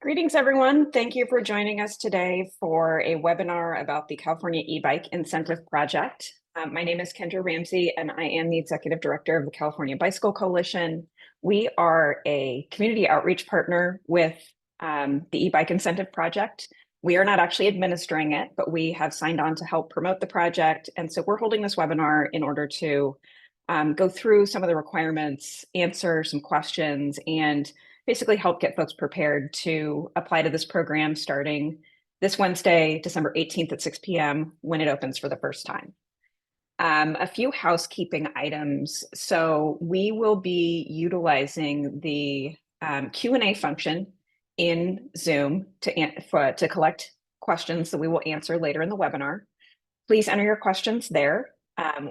Greetings, everyone. Thank you for joining us today for a webinar about the California e-bike incentive project. My name is Kendra Ramsey, and I am the Executive Director of the California Bicycle Coalition. We are a community outreach partner with the e-bike incentive project. We are not actually administering it, but we have signed on to help promote the project. And so we're holding this webinar in order to go through some of the requirements, answer some questions, and basically help get folks prepared to apply to this program starting this Wednesday, December 18th at 6 p.m. when it opens for the first time. A few housekeeping items. So we will be utilizing the Q&A function in Zoom to collect questions that we will answer later in the webinar. Please enter your questions there.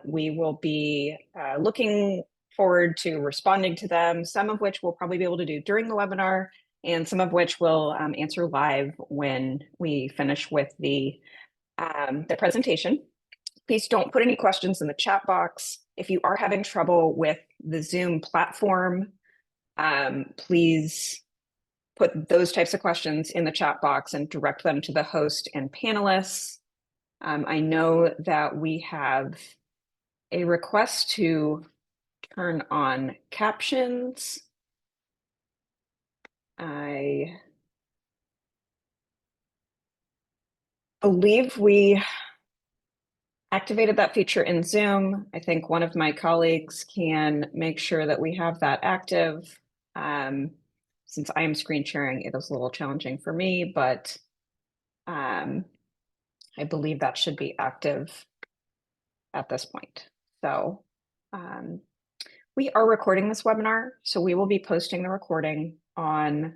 We will be looking forward to responding to them, some of which we'll probably be able to do during the webinar, and some of which we'll answer live when we finish with the presentation. Please don't put any questions in the chat box. If you are having trouble with the Zoom platform, please put those types of questions in the chat box and direct them to the host and panelists. I know that we have a request to turn on captions. I believe we activated that feature in Zoom. I think one of my colleagues can make sure that we have that active. Since I am screen sharing, it is a little challenging for me, but I believe that should be active at this point. So we are recording this webinar, so we will be posting the recording on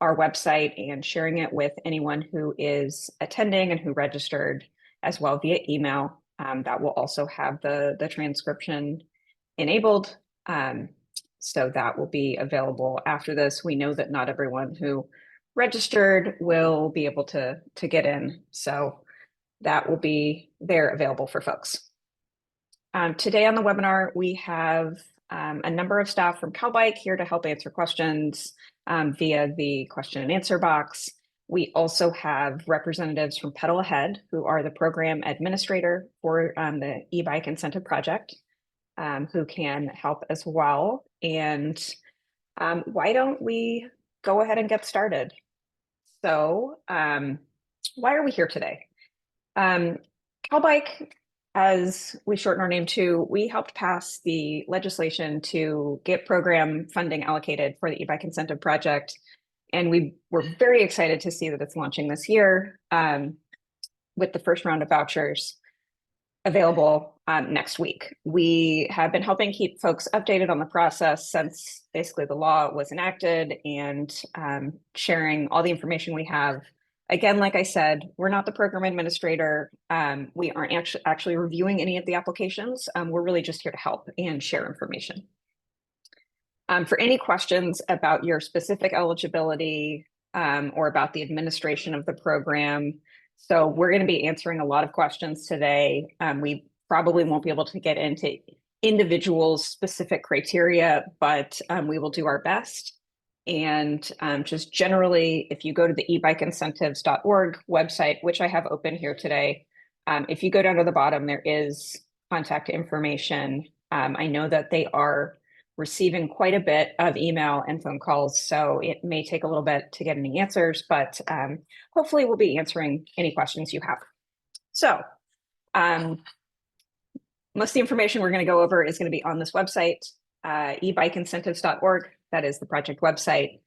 our website and sharing it with anyone who is attending and who registered as well via email. That will also have the transcription enabled. So that will be available after this. We know that not everyone who registered will be able to get in. So that will be there available for folks. Today on the webinar, we have a number of staff from CalBike here to help answer questions via the question and answer box. We also have representatives from Pedal Ahead, who are the program administrator for the e-bike incentive project, who can help as well. And why don't we go ahead and get started? So why are we here today? CalBike, as we shorten our name to, we helped pass the legislation to get program funding allocated for the e-bike incentive project. And we were very excited to see that it's launching this year with the first round of vouchers available next week. We have been helping keep folks updated on the process since basically the law was enacted and sharing all the information we have. Again, like I said, we're not the program administrator. We aren't actually reviewing any of the applications. We're really just here to help and share information. For any questions about your specific eligibility or about the administration of the program, so we're going to be answering a lot of questions today. We probably won't be able to get into individual specific criteria, but we will do our best. And just generally, if you go to the ebikeincentives.org website, which I have open here today, if you go down to the bottom, there is contact information. I know that they are receiving quite a bit of email and phone calls, so it may take a little bit to get any answers, but hopefully we'll be answering any questions you have. So most of the information we're going to go over is going to be on this website, ebikeincentives.org. That is the project website.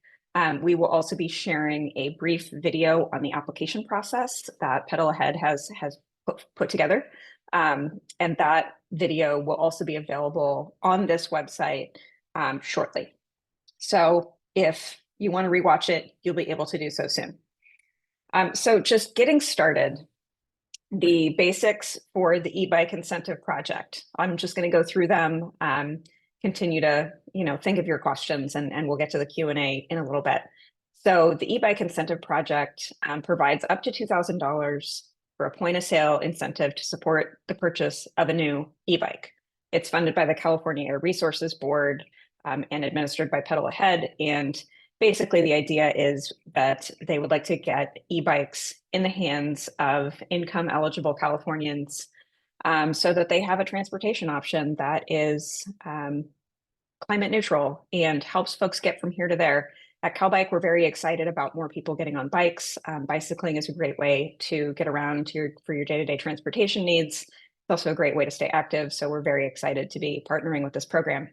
We will also be sharing a brief video on the application process that Pedal Ahead has put together. And that video will also be available on this website shortly. So if you want to rewatch it, you'll be able to do so soon. So just getting started, the basics for the e-bike incentive project. I'm just going to go through them, continue to think of your questions, and we'll get to the Q&A in a little bit. So the e-bike incentive project provides up to $2,000 for a point of sale incentive to support the purchase of a new e-bike. It's funded by the California Air Resources Board and administered by Pedal Ahead. And basically the idea is that they would like to get e-bikes in the hands of income eligible Californians, so that they have a transportation option that is climate neutral and helps folks get from here to there. At CalBike, we're very excited about more people getting on bikes. Bicycling is a great way to get around for your day-to-day transportation needs. It's also a great way to stay active. So we're very excited to be partnering with this program.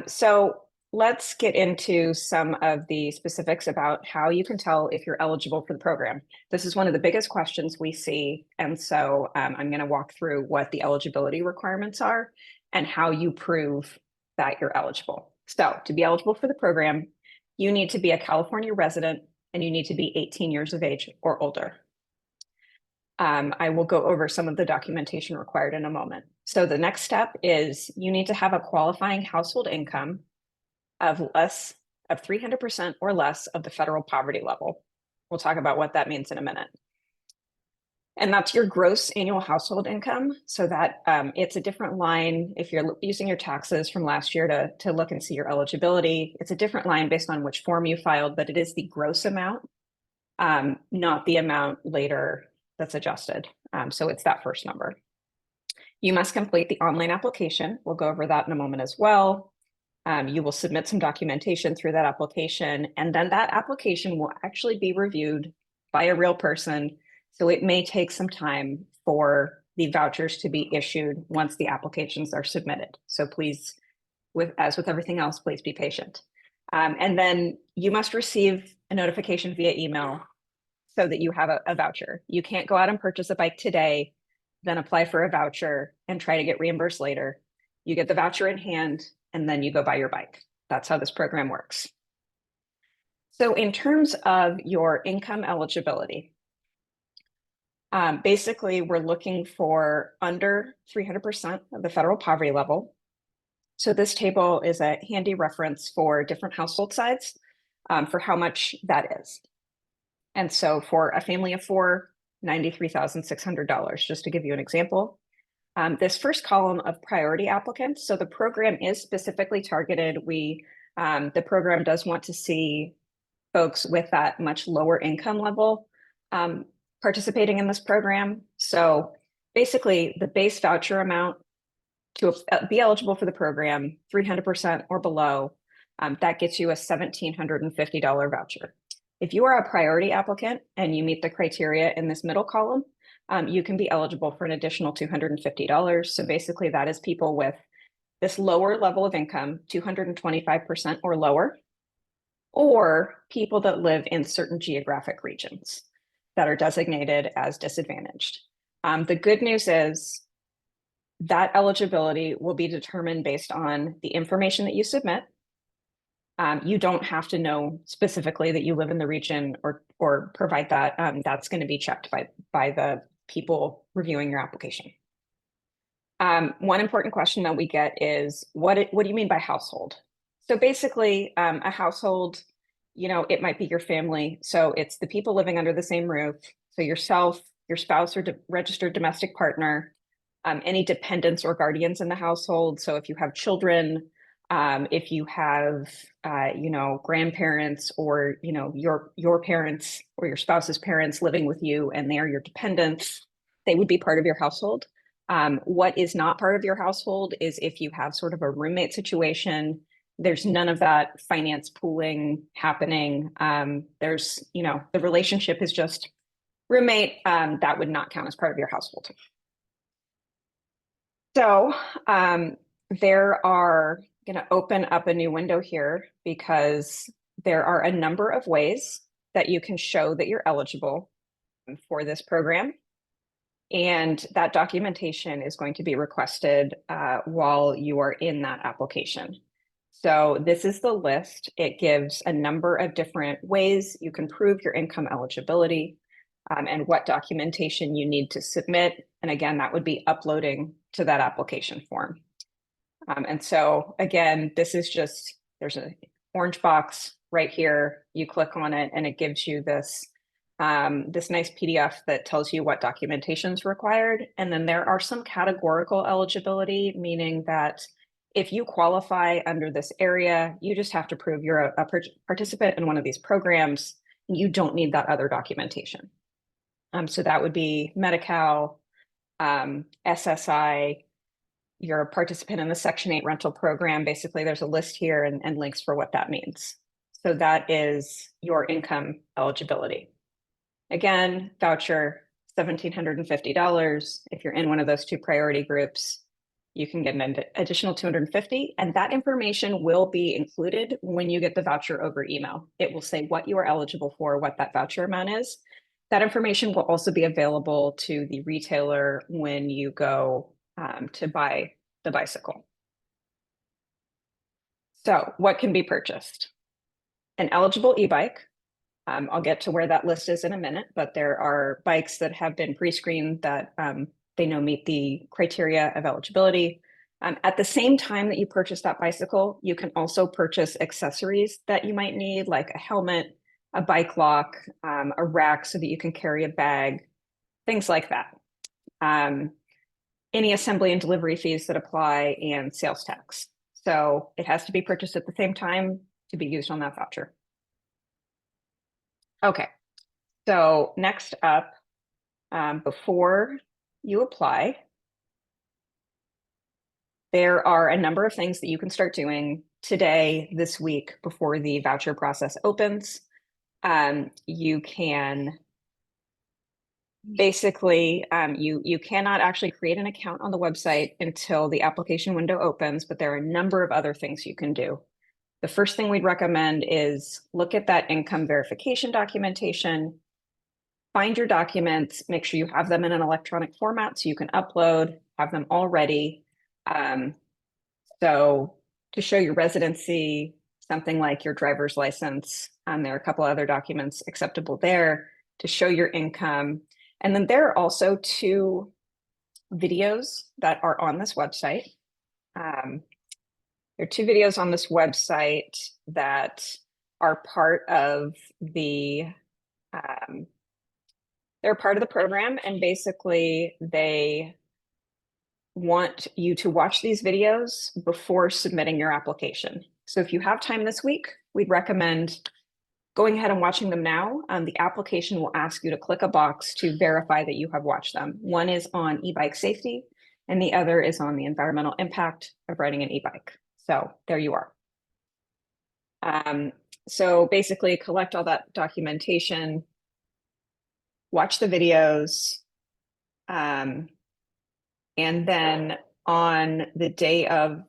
So let's get into some of the specifics about how you can tell if you're eligible for the program. This is one of the biggest questions we see. And so I'm going to walk through what the eligibility requirements are and how you prove that you're eligible. So to be eligible for the program, you need to be a California resident and you need to be 18 years of age or older. I will go over some of the documentation required in a moment. So the next step is you need to have a qualifying household income of 300% or less of the federal poverty level. We'll talk about what that means in a minute. And that's your gross annual household income. So that it's a different line if you're using your taxes from last year to look and see your eligibility. It's a different line based on which form you filed, but it is the gross amount, not the amount later that's adjusted. So it's that first number. You must complete the online application. We'll go over that in a moment as well. You will submit some documentation through that application, and then that application will actually be reviewed by a real person. So it may take some time for the vouchers to be issued once the applications are submitted. So please, as with everything else, please be patient. And then you must receive a notification via email so that you have a voucher. You can't go out and purchase a bike today, then apply for a voucher and try to get reimbursed later. You get the voucher in hand and then you go buy your bike. That's how this program works. So in terms of your income eligibility, basically we're looking for under 300% of the federal poverty level. So this table is a handy reference for different household size for how much that is. And so for a family of four, $93,600, just to give you an example. This first column of priority applicants, so the program is specifically targeted. The program does want to see folks with that much lower income level participating in this program. So basically the base voucher amount to be eligible for the program, 300% or below, that gets you a $1,750 voucher. If you are a priority applicant and you meet the criteria in this middle column, you can be eligible for an additional $250. So basically that is people with this lower level of income, 225% or lower, or people that live in certain geographic regions that are designated as disadvantaged. The good news is that eligibility will be determined based on the information that you submit. You don't have to know specifically that you live in the region or provide that. That's going to be checked by the people reviewing your application. One important question that we get is, what do you mean by household? So basically, a household, it might be your family. So it's the people living under the same roof. So yourself, your spouse or registered domestic partner, any dependents or guardians in the household. So if you have children, if you have, grandparents or, your parents or your spouse's parents living with you and they are your dependents, they would be part of your household. What is not part of your household is if you have sort of a roommate situation, there's none of that finance pooling happening. There's, the relationship is just roommate, that would not count as part of your household. So there are going to open up a new window here because there are a number of ways that you can show that you're eligible for this program. And that documentation is going to be requested while you are in that application. So this is the list. It gives a number of different ways you can prove your income eligibility and what documentation you need to submit. And again, that would be uploading to that application form. And so again, this is just, there's an orange box right here. You click on it and it gives you this nice PDF that tells you what documentation is required. And then there are some categorical eligibility, meaning that if you qualify under this area, you just have to prove you're a participant in one of these programs. You don't need that other documentation. So that would be Medi-Cal, SSI, you're a participant in the Section 8 rental program. Basically, there's a list here and links for what that means. So that is your income eligibility. Again, voucher, $1,750. If you're in one of those two priority groups, you can get an additional $250, and that information will be included when you get the voucher over email. It will say what you are eligible for, what that voucher amount is. That information will also be available to the retailer when you go to buy the bicycle. So what can be purchased? An eligible e-bike. I'll get to where that list is in a minute, but there are bikes that have been pre-screened that they know meet the criteria of eligibility. At the same time that you purchase that bicycle, you can also purchase accessories that you might need, like a helmet, a bike lock, a rack so that you can carry a bag, things like that. Any assembly and delivery fees that apply, and sales tax. So it has to be purchased at the same time to be used on that voucher. Okay, so next up, before you apply, there are a number of things that you can start doing today, this week, before the voucher process opens. You can basically, you cannot actually create an account on the website until the application window opens, but there are a number of other things you can do. The first thing we'd recommend is look at that income verification documentation, find your documents, make sure you have them in an electronic format so you can upload, have them all ready. So to show your residency, something like your driver's license, there are a couple other documents acceptable there to show your income. And then there are also two videos that are on this website. There are two videos on this website that are part of the they're part of the program, and basically they want you to watch these videos before submitting your application. So if you have time this week, we'd recommend going ahead and watching them now. The application will ask you to click a box to verify that you have watched them. One is on e-bike safety, and the other is on the environmental impact of riding an e-bike. So there you are. So basically collect all that documentation, watch the videos, and then on the day of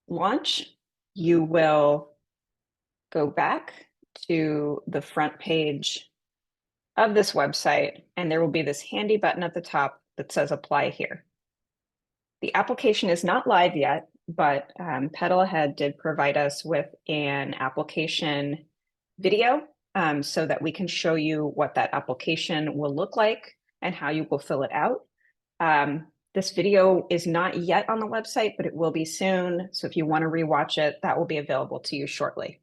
launch, you will go back to the front page of this website, and there will be this handy button at the top that says apply here. The application is not live yet, but Pedal Ahead did provide us with an application video so that we can show you what that application will look like and how you will fill it out. This video is not yet on the website, but it will be soon. So if you want to rewatch it, that will be available to you shortly.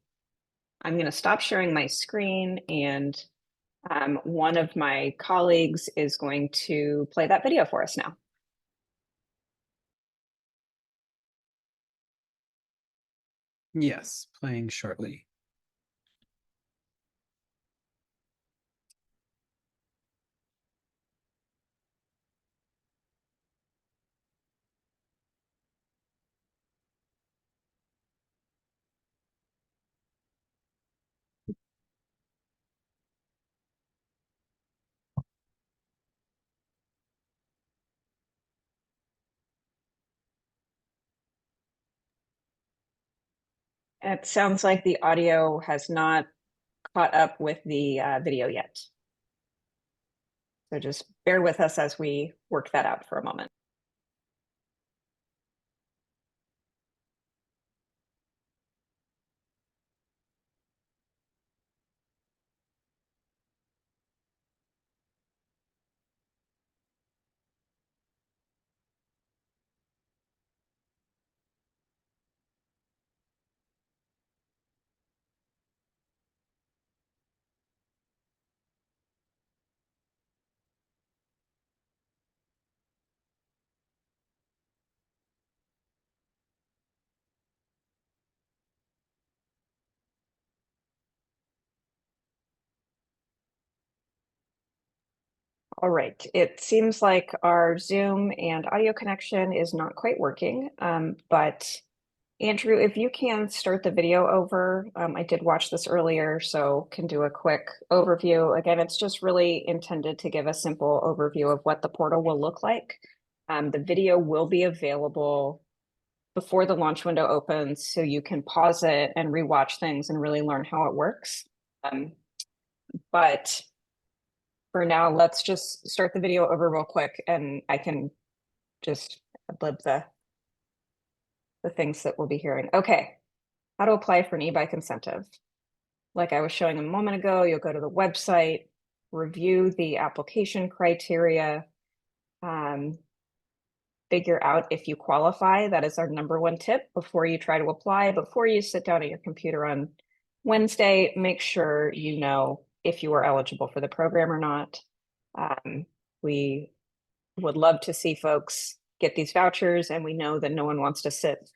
I'm going to stop sharing my screen, and one of my colleagues is going to play that video for us now. Yes, playing shortly. It sounds like the audio has not caught up with the video yet. So just bear with us as we work that out for a moment. All right, it seems like our Zoom and audio connection is not quite working, but Andrew, if you can start the video over, I did watch this earlier, so can do a quick overview. Again, it's just really intended to give a simple overview of what the portal will look like. The video will be available before the launch window opens, so you can pause it and rewatch things and really learn how it works. But for now, let's just start the video over real quick and I can just blib the things that we'll be hearing. Okay, how to apply for an e-bike incentive. Like I was showing a moment ago, you'll go to the website, review the application criteria, figure out if you qualify. That is our number one tip before you try to apply. Before you sit down at your computer on Wednesday, make sure you know if you are eligible for the program or not. We would love to see folks get these vouchers, and we know that no one wants to sit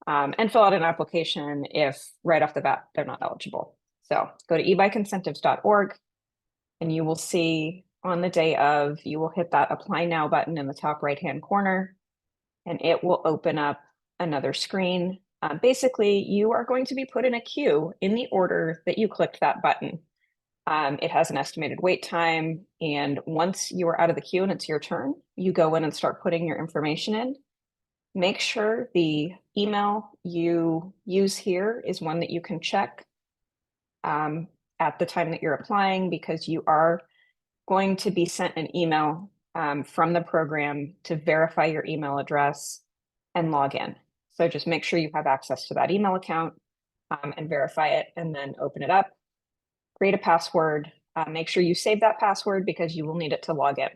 and fill out an application if right off the bat they're not eligible. So go to ebikeincentives.org and you will see on the day of, you will hit that apply now button in the top right-hand corner and it will open up another screen. Basically, you are going to be put in a queue in the order that you clicked that button. It has an estimated wait time, and once you are out of the queue and it's your turn, you go in and start putting your information in. Make sure the email you use here is one that you can check at the time that you're applying, because you are going to be sent an email from the program to verify your email address and log in. So just make sure you have access to that email account and verify it, and then open it up, create a password, make sure you save that password because you will need it to log in.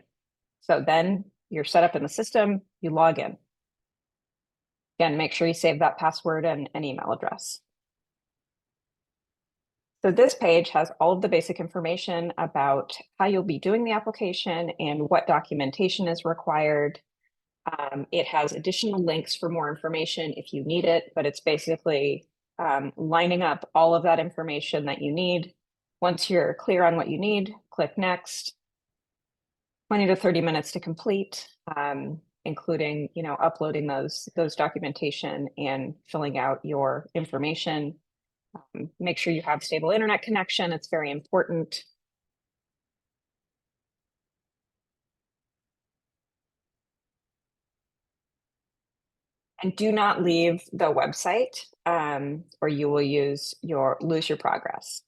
So then you're set up in the system, you log in. Again, make sure you save that password and an email address. So this page has all of the basic information about how you'll be doing the application and what documentation is required. It has additional links for more information if you need it, but it's basically lining up all of that information that you need. Once you're clear on what you need, click next. 20 to 30 minutes to complete, including, uploading those documentation and filling out your information. Make sure you have stable internet connection. It's very important. And do not leave the website, or you will lose your progress.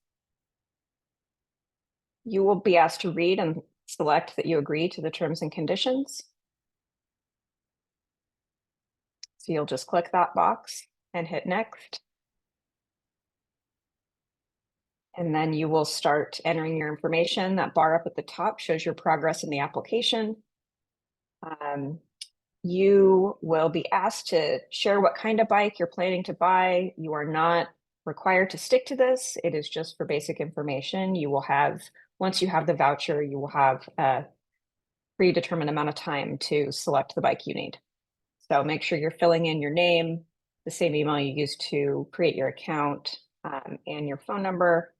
You will be asked to read and select that you agree to the terms and conditions. So you'll just click that box and hit next. And then you will start entering your information. That bar up at the top shows your progress in the application. You will be asked to share what kind of bike you're planning to buy. You are not required to stick to this. It is just for basic information. You will have, once you have the voucher, you will have a predetermined amount of time to select the bike you need. So make sure you're filling in your name, the same email you used to create your account, and your phone number.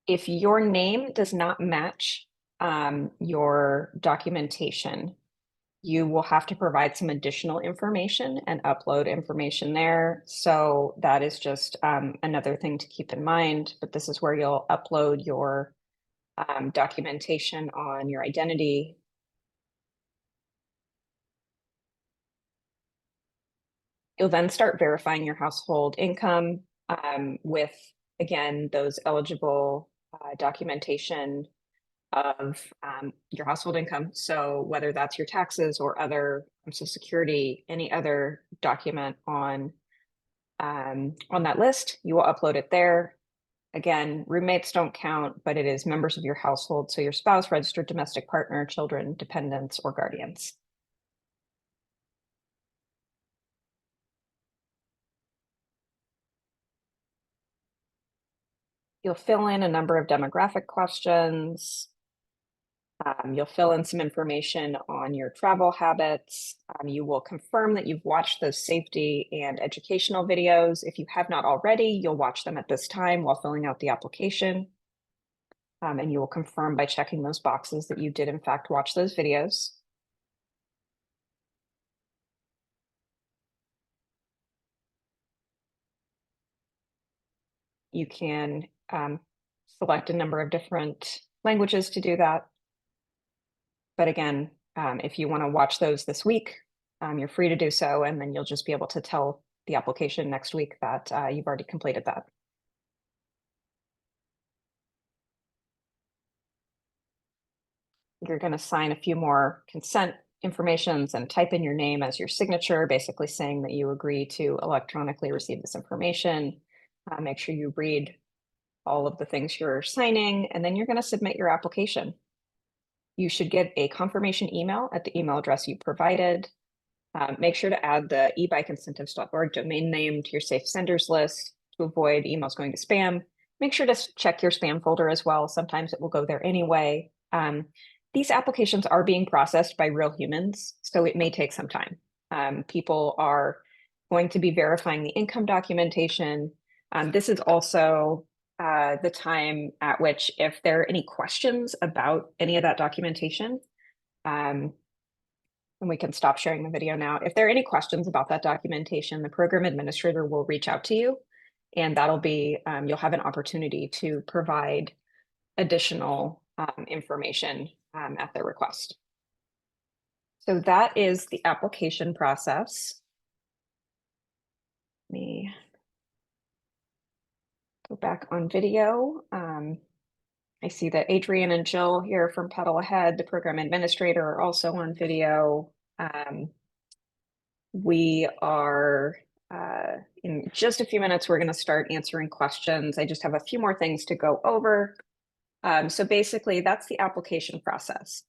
If your name does not match your documentation, you will have to provide some additional information and upload information there. So that is just another thing to keep in mind, but this is where you'll upload your documentation on your identity. You'll then start verifying your household income with, again, those eligible documentation of your household income. So whether that's your taxes or other Social Security, any other document on that list, you will upload it there. Again, roommates don't count, but it is members of your household. So your spouse, registered domestic partner, children, dependents, or guardians. You'll fill in a number of demographic questions. You'll fill in some information on your travel habits. You will confirm that you've watched those safety and educational videos. If you have not already, you'll watch them at this time while filling out the application. and you will confirm by checking those boxes that you did in fact watch those videos. You can select a number of different languages to do that. But again, if you want to watch those this week, you're free to do so, and then you'll just be able to tell the application next week that you've already completed that. You're going to sign a few more consent informations and type in your name as your signature, basically saying that you agree to electronically receive this information. Make sure you read all of the things you're signing, and then you're going to submit your application. You should get a confirmation email at the email address you provided. Make sure to add the ebikeincentives.org domain name to your safe senders list to avoid emails going to spam. Make sure to check your spam folder as well. Sometimes it will go there anyway. These applications are being processed by real humans, so it may take some time. People are going to be verifying the income documentation. This is also the time at which, if there are any questions about any of that documentation, and we can stop sharing the video now. If there are any questions about that documentation, the program administrator will reach out to you, and that'll be, you'll have an opportunity to provide additional information at their request. So that is the application process. Let me go back on video. I see that Adrian and Jill here from Pedal Ahead, the program administrator, are also on video. We are, in just a few minutes, we're going to start answering questions. I just have a few more things to go over. So basically, that's the application process.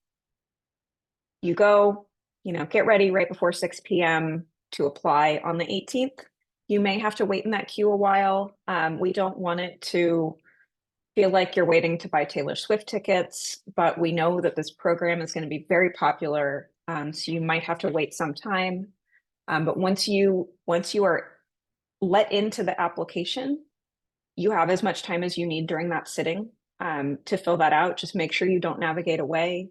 You go, get ready right before 6 p.m. to apply on the 18th. You may have to wait in that queue a while. We don't want it to feel like you're waiting to buy Taylor Swift tickets, but we know that this program is going to be very popular. So you might have to wait some time. But once you are let into the application, you have as much time as you need during that sitting to fill that out. Just make sure you don't navigate away.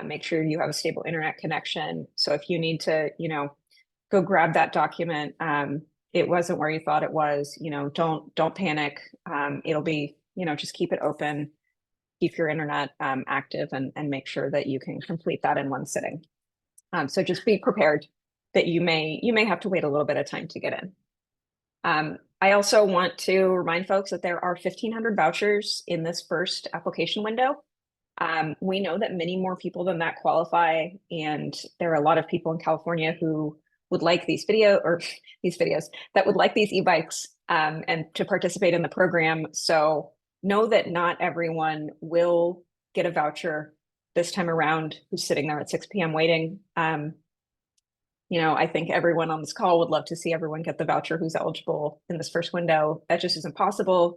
Make sure you have a stable internet connection. So if you need to, go grab that document, it wasn't where you thought it was, don't panic. It'll be, just keep it open, keep your internet active, and make sure that you can complete that in one sitting. So just be prepared that you may have to wait a little bit of time to get in. I also want to remind folks that there are 1,500 vouchers in this first application window. We know that many more people than that qualify, and there are a lot of people in California who would like these videos that would like these e-bikes and to participate in the program. So know that not everyone will get a voucher this time around who's sitting there at 6 p.m. waiting. I think everyone on this call would love to see everyone get the voucher who's eligible in this first window. That just isn't possible.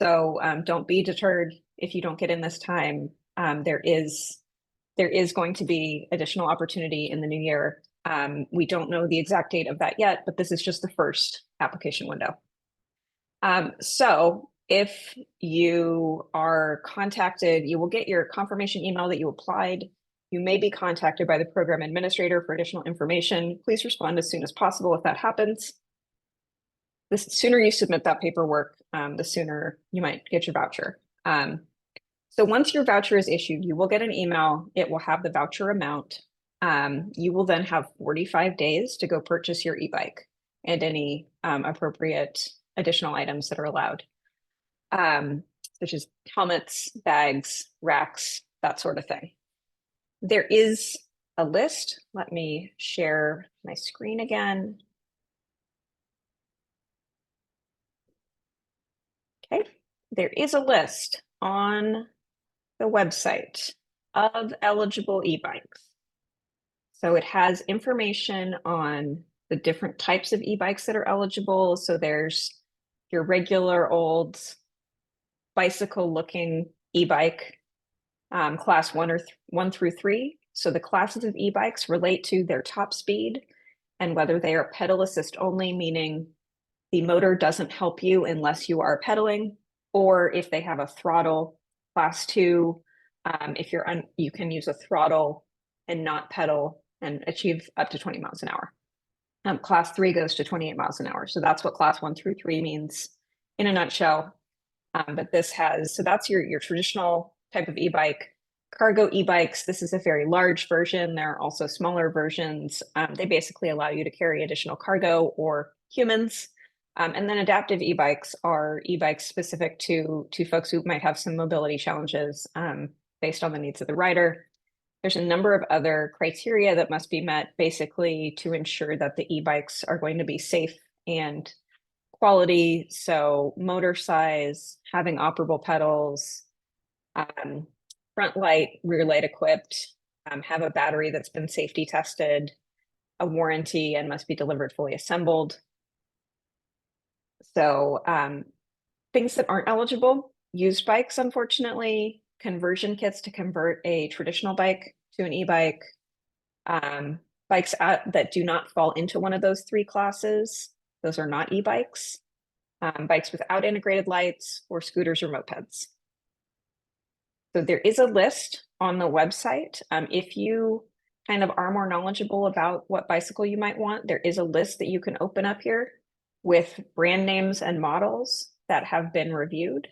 So don't be deterred if you don't get in this time. There is going to be additional opportunity in the new year. We don't know the exact date of that yet, but this is just the first application window. So if you are contacted, you will get your confirmation email that you applied. You may be contacted by the program administrator for additional information. Please respond as soon as possible if that happens. The sooner you submit that paperwork, the sooner you might get your voucher. So once your voucher is issued, you will get an email. It will have the voucher amount. You will then have 45 days to go purchase your e-bike and any appropriate additional items that are allowed, such as helmets, bags, racks, that sort of thing. There is a list. Let me share my screen again. Okay, there is a list on the website of eligible e-bikes. So it has information on the different types of e-bikes that are eligible. So there's your regular old bicycle looking e-bike, class 1 through 3. So the classes of e-bikes relate to their top speed and whether they are pedal assist only, meaning the motor doesn't help you unless you are pedaling, or if they have a throttle Class 2, if you're you can use a throttle and not pedal and achieve up to 20 miles an hour. Class 3 goes to 28 miles an hour. So that's what class 1 through 3 means in a nutshell. But this has, so that's your traditional type of e-bike. Cargo e-bikes, this is a very large version. There are also smaller versions. They basically allow you to carry additional cargo or humans. And then adaptive e-bikes are e-bikes specific to folks who might have some mobility challenges based on the needs of the rider. There's a number of other criteria that must be met basically to ensure that the e-bikes are going to be safe and quality. So motor size, having operable pedals, front light, rear light equipped, have a battery that's been safety tested, a warranty, and must be delivered fully assembled. So things that aren't eligible, used bikes, unfortunately, conversion kits to convert a traditional bike to an e-bike, bikes that do not fall into one of those 3 classes. Those are not e-bikes. Bikes without integrated lights, or scooters or mopeds. So there is a list on the website. If you kind of are more knowledgeable about what bicycle you might want, there is a list that you can open up here with brand names and models that have been reviewed.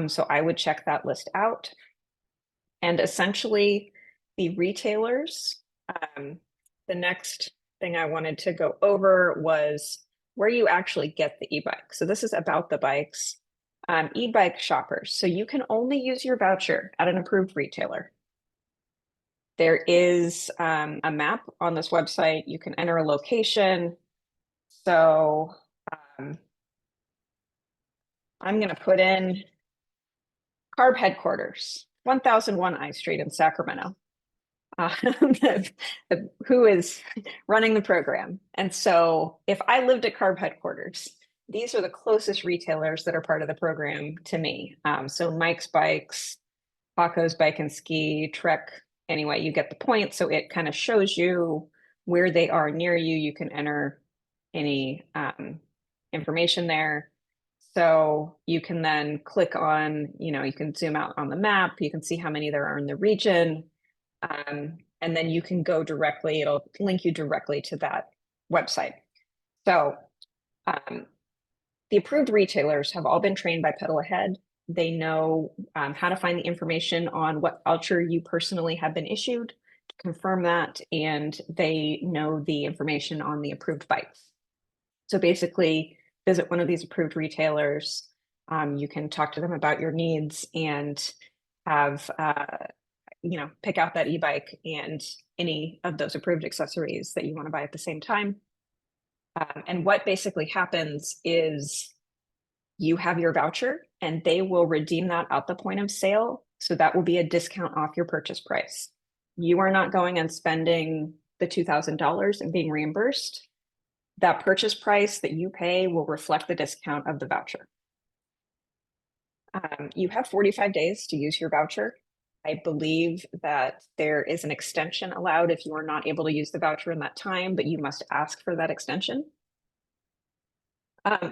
So I would check that list out. And essentially, the retailers, the next thing I wanted to go over was where you actually get the e-bike. So this is about the bikes. E-bike shoppers. So you can only use your voucher at an approved retailer. There is a map on this website. You can enter a location. So I'm going to put in Carb headquarters, 1001 I Street in Sacramento. Who is running the program. And so if I lived at Carb headquarters, these are the closest retailers that are part of the program to me. So Mike's Bikes, Paco's Bike and Ski, Trek. Anyway, you get the point. So it kind of shows you where they are near you. You can enter any information there. So you can then click on, you can zoom out on the map. You can see how many there are in the region. And then you can go directly, it'll link you directly to that website. So the approved retailers have all been trained by Pedal Ahead. They know how to find the information on what voucher you personally have been issued to confirm that, and they know the information on the approved bikes. So basically, visit one of these approved retailers. You can talk to them about your needs and have pick out that e-bike and any of those approved accessories that you want to buy at the same time. And what basically happens is you have your voucher and they will redeem that at the point of sale. So that will be a discount off your purchase price. You are not going and spending the $2,000 and being reimbursed. That purchase price that you pay will reflect the discount of the voucher. You have 45 days to use your voucher. I believe that there is an extension allowed if you are not able to use the voucher in that time, but you must ask for that extension.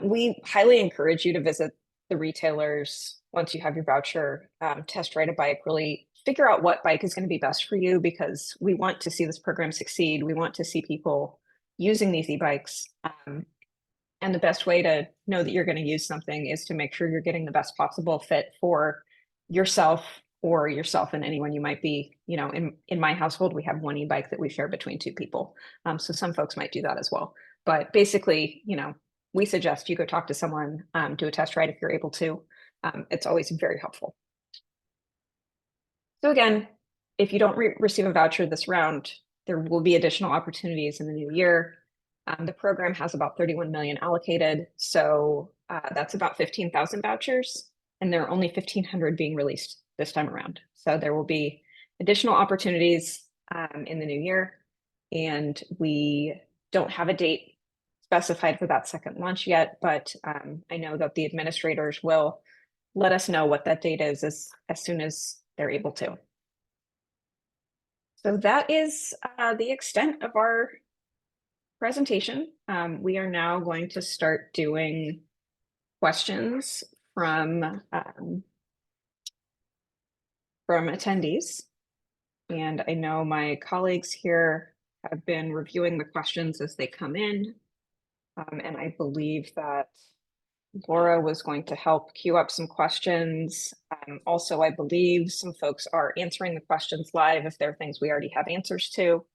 We highly encourage you to visit the retailers once you have your voucher, test ride a bike, really figure out what bike is going to be best for you, because we want to see this program succeed. We want to see people using these e-bikes. And the best way to know that you're going to use something is to make sure you're getting the best possible fit for yourself or yourself and anyone you might be. In my household, we have one e-bike that we share between 2 people. So some folks might do that as well. But basically, we suggest you go talk to someone, do a test ride if you're able to. It's always very helpful. So again, if you don't receive a voucher this round, there will be additional opportunities in the new year. The program has about 31 million allocated. So that's about 15,000 vouchers, and there are only 1,500 being released this time around. So there will be additional opportunities in the new year, and we don't have a date specified for that second launch yet, but I know that the administrators will let us know what that date is as soon as they're able to. So that is the extent of our presentation. We are now going to start doing questions from from attendees. And I know my colleagues here have been reviewing the questions as they come in. And I believe that Laura was going to help queue up some questions. Also, I believe some folks are answering the questions live if there are things we already have answers to.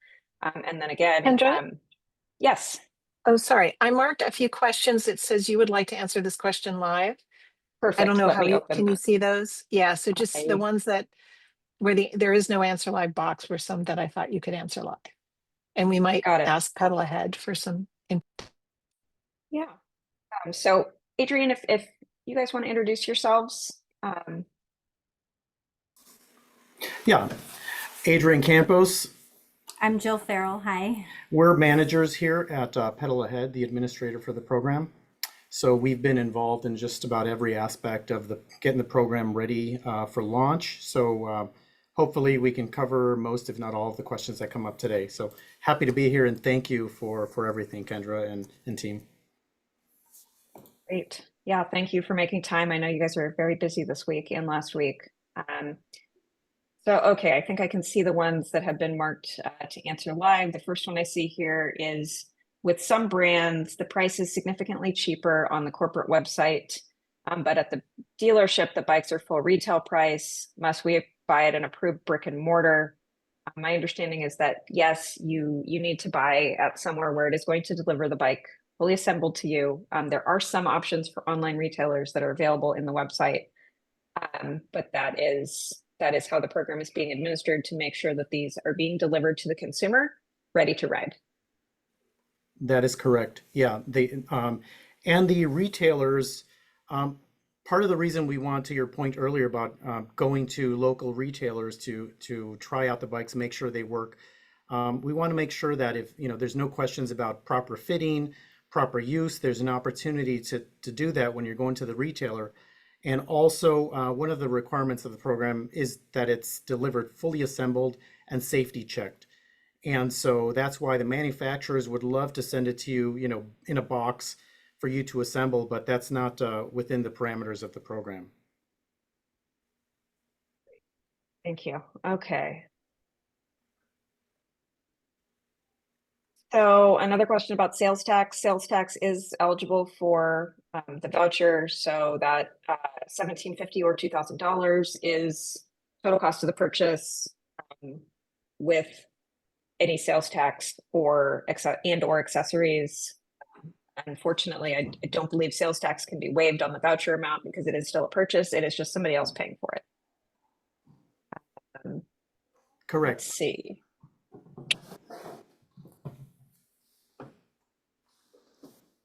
And then again, Kendra? Yes, Oh, sorry. I marked a few questions. It says you would like to answer this question live. I don't perfect. know Let how me you, open can you that. see those? Yeah, so just the I, ones that where there is no answer live box were some that I thought you could answer live. And we might got it. ask Pedal Ahead for some. Yeah. So Adrian, if you guys want to introduce yourselves, Yeah, Adrian Campos. I'm Jill Farrell. Hi. We're managers here at Pedal Ahead, the administrator for the program. So we've been involved in just about every aspect of getting the program ready for launch. So hopefully we can cover most, if not all, of the questions that come up today. So happy to be here and thank you for everything, Kendra and team. great. Yeah, thank you for making time. I know you guys are very busy this week and last week. Okay, I think I can see the ones that have been marked to answer live. The first one I see here is with some brands, the price is significantly cheaper on the corporate website, but at the dealership, the bikes are full retail price. Must we buy at an approved brick and mortar? My understanding is that yes, you need to buy at somewhere where it is going to deliver the bike fully assembled to you. There are some options for online retailers that are available in the website, but that is how the program is being administered to make sure that these are being delivered to the consumer, ready to ride. That is correct. Yeah, and the retailers. Part of the reason we want, to your point earlier about going to local retailers to try out the bikes, make sure they work. We want to make sure that if there's no questions about proper fitting, proper use, there's an opportunity to do that when you're going to the retailer. And also, one of the requirements of the program is that it's delivered fully assembled and safety checked. And so that's why the manufacturers would love to send it to you, in a box for you to assemble, but that's not within the parameters of the program. Thank you. Okay. So another question about sales tax. Sales tax is eligible for the voucher, so that $1,750 or $2,000 is total cost of the purchase with any sales tax or accessories. Unfortunately, I don't believe sales tax can be waived on the voucher amount because it is still a purchase. It is just somebody else paying for it. Let's Correct. see.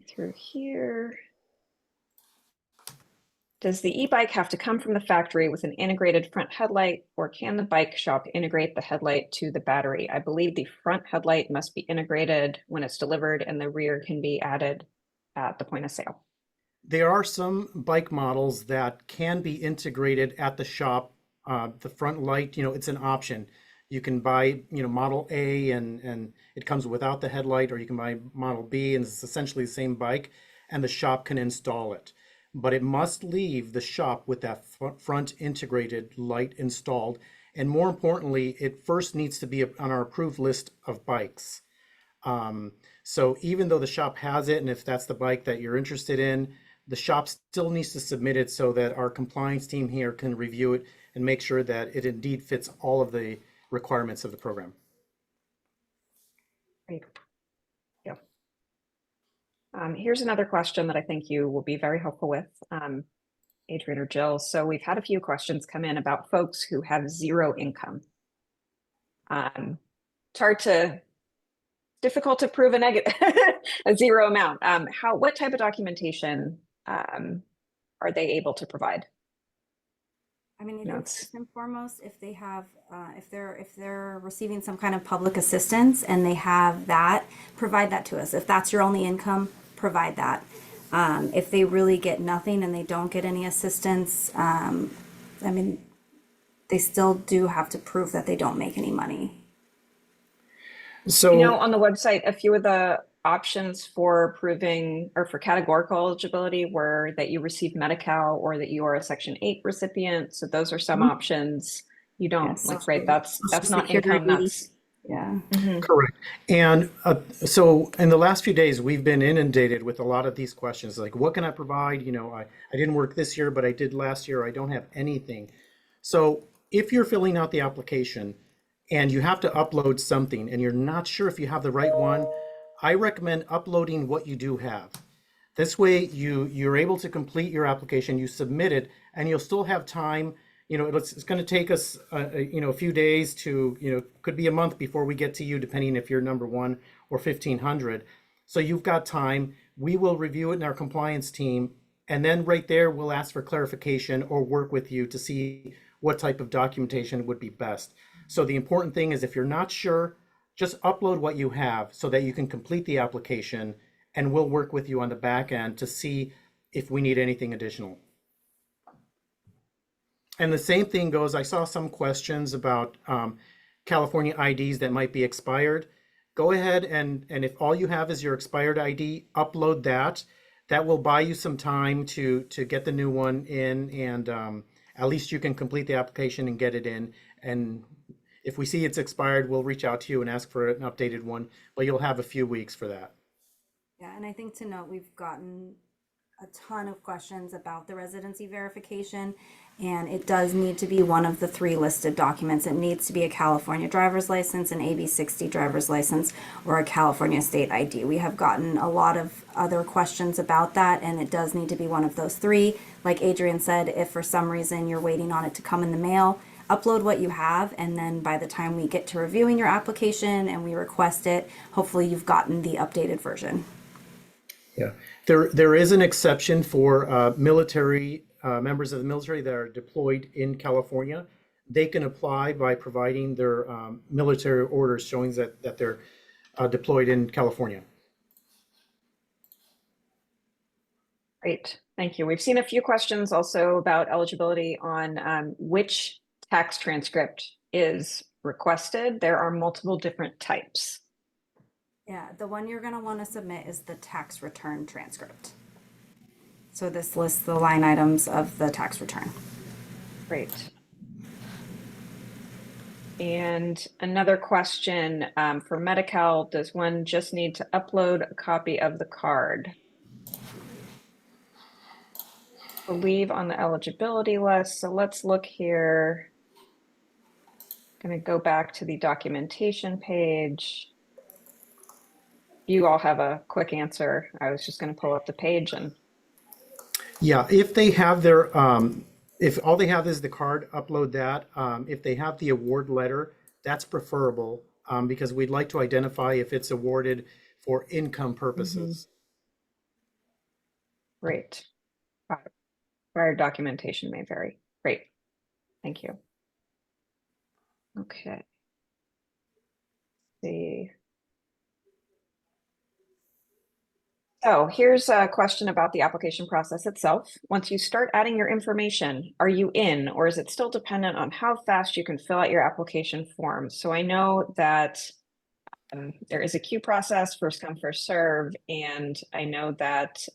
Through here. Does the e-bike have to come from the factory with an integrated front headlight, or can the bike shop integrate the headlight to the battery? I believe the front headlight must be integrated when it's delivered, and the rear can be added at the point of sale. There are some bike models that can be integrated at the shop. The front light, it's an option. You can buy, Model A and it comes without the headlight, or you can buy Model B and it's essentially the same bike, and the shop can install it. But it must leave the shop with that front integrated light installed. And more importantly, it first needs to be on our approved list of bikes. So even though the shop has it, and if that's the bike that you're interested in, the shop still needs to submit it so that our compliance team here can review it and make sure that it indeed fits all of the requirements of the program. Great. Yeah. Here's another question that I think you will be very helpful with, Adrian or Jill. So we've had a few questions come in about folks who have zero income. It's difficult to prove a negative, a zero amount. What type of documentation are they able to provide? I mean, I No, think it's first and foremost, if they have, if they're receiving some kind of public assistance and they have that, provide that to us. If that's your only income, provide that. If they really get nothing and they don't get any assistance, I mean, they still do have to prove that they don't make any money. So on the website, a few of the options for proving or for categorical eligibility were that you receive Medi-Cal or that you are a Section 8 recipient. So those are some options. You Yeah, don't, like, right, that's Social not income, Security. that's. Yeah. Mhm. Correct. And so in the last few days, we've been inundated with a lot of these questions, like what can I provide? I didn't work this year, but I did last year. I don't have anything. So if you're filling out the application and you have to upload something and you're not sure if you have the right one, I recommend uploading what you do have. This way you're able to complete your application, you submit it, and you'll still have time. It's going to take us a few days to, could be a month before we get to you, depending if you're number one or 1500. So you've got time. We will review it in our compliance team, and then right there we'll ask for clarification or work with you to see what type of documentation would be best. So the important thing is, if you're not sure, just upload what you have so that you can complete the application, and we'll work with you on the back end to see if we need anything additional. And the same thing goes, I saw some questions about California IDs that might be expired. Go ahead and if all you have is your expired ID, upload that. That will buy you some time to get the new one in, and at least you can complete the application and get it in. And if we see it's expired, we'll reach out to you and ask for an updated one, but you'll have a few weeks for that. Yeah, and I think to note, we've gotten a ton of questions about the residency verification, and it does need to be one of the 3 listed documents. It needs to be a California driver's license, an AB60 driver's license, or a California state ID. We have gotten a lot of other questions about that, and it does need to be one of those 3. Like Adrian said, if for some reason you're waiting on it to come in the mail, upload what you have, and then by the time we get to reviewing your application and we request it, hopefully you've gotten the updated version. Yeah, there is an exception for military members of the military that are deployed in California. They can apply by providing their military orders showing that they're deployed in California. Great, thank you. We've seen a few questions also about eligibility on which tax transcript is requested. There are multiple different types. Yeah, the one you're going to want to submit is the tax return transcript. So this lists the line items of the tax return. Great. And another question for Medi-Cal, does one just need to upload a copy of the card? I believe on the eligibility list. So let's look here. Going to go back to the documentation page. You all have a quick answer. I was just going to pull up the page and. Yeah, if they have their, if all they have is the card, upload that. If they have the award letter, that's preferable because we'd like to identify if it's awarded for income purposes. Great. Prior documentation may vary. Great. Thank you. Okay. Let's see. So here's a question about the application process itself. Once you start adding your information, are you in, or is it still dependent on how fast you can fill out your application form? So I know that there is a queue process, first come, first serve, and I know that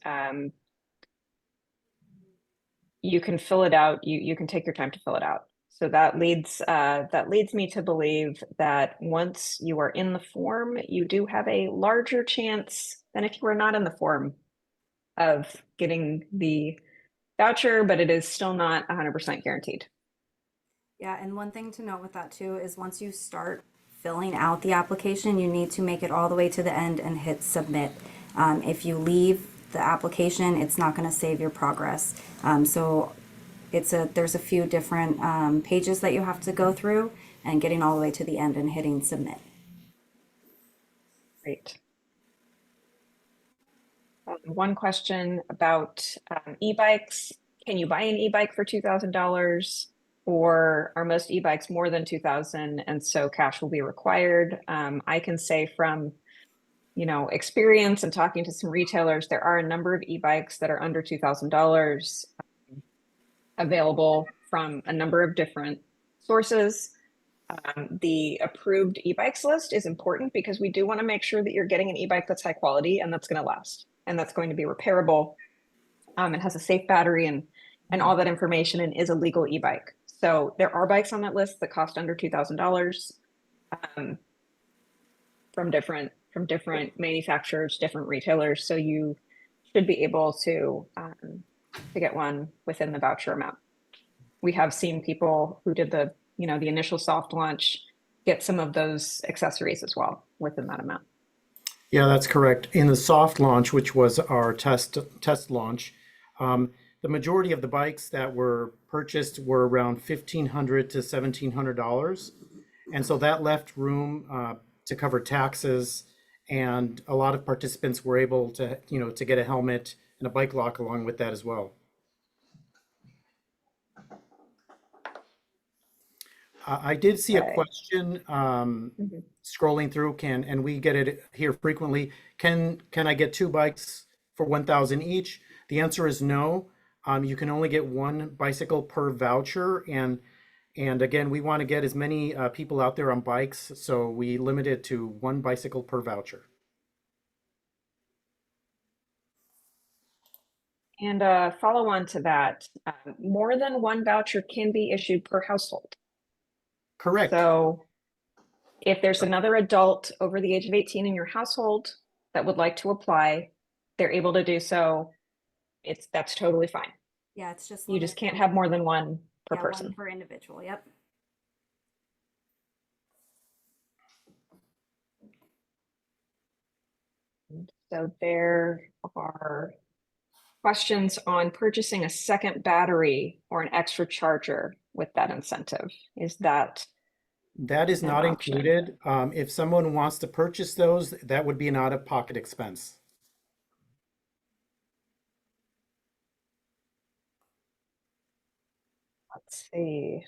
you can fill it out. You can take your time to fill it out. So that leads me to believe that once you are in the form, you do have a larger chance than if you were not in the form of getting the voucher, but it is still not 100% guaranteed. Yeah, and one thing to note with that too is once you start filling out the application, you need to make it all the way to the end and hit submit. If you leave the application, it's not going to save your progress. So there's a few different pages that you have to go through, and getting all the way to the end and hitting submit. Great. One question about e-bikes. Can you buy an e-bike for $2,000, or are most e-bikes more than $2,000 and so cash will be required? I can say from experience and talking to some retailers, there are a number of e-bikes that are under $2,000 available from a number of different sources. The approved e-bikes list is important because we do want to make sure that you're getting an e-bike that's high quality and that's going to last and that's going to be repairable. It has a safe battery and all that information, and is a legal e-bike. So there are bikes on that list that cost under $2,000 from different manufacturers, different retailers. So you should be able to get one within the voucher amount. We have seen people who did the the initial soft launch get some of those accessories as well within that amount. Yeah, that's correct. In the soft launch, which was our test launch, the majority of the bikes that were purchased were around $1,500 to $1,700, and so that left room to cover taxes. And a lot of participants were able to to get a helmet and a bike lock along with that as well. I did see a Okay. question Mhm. scrolling through, and we get it here frequently. Can I get two bikes for 1,000 each? The answer is no. You can only get one bicycle per voucher, and again, we want to get as many people out there on bikes, so we limit it to one bicycle per voucher. And follow on to that, more than one voucher can be issued per household. Correct. So if there's another adult over the age of 18 in your household that would like to apply, they're able to do so. That's totally fine. Yeah, it's just You just limited can't to- have more than one per yeah, person. one per individual. Yep. So there are questions on purchasing a second battery or an extra charger with that incentive. Is that That is an not option? included. If someone wants to purchase those, that would be an out-of-pocket expense. Let's see.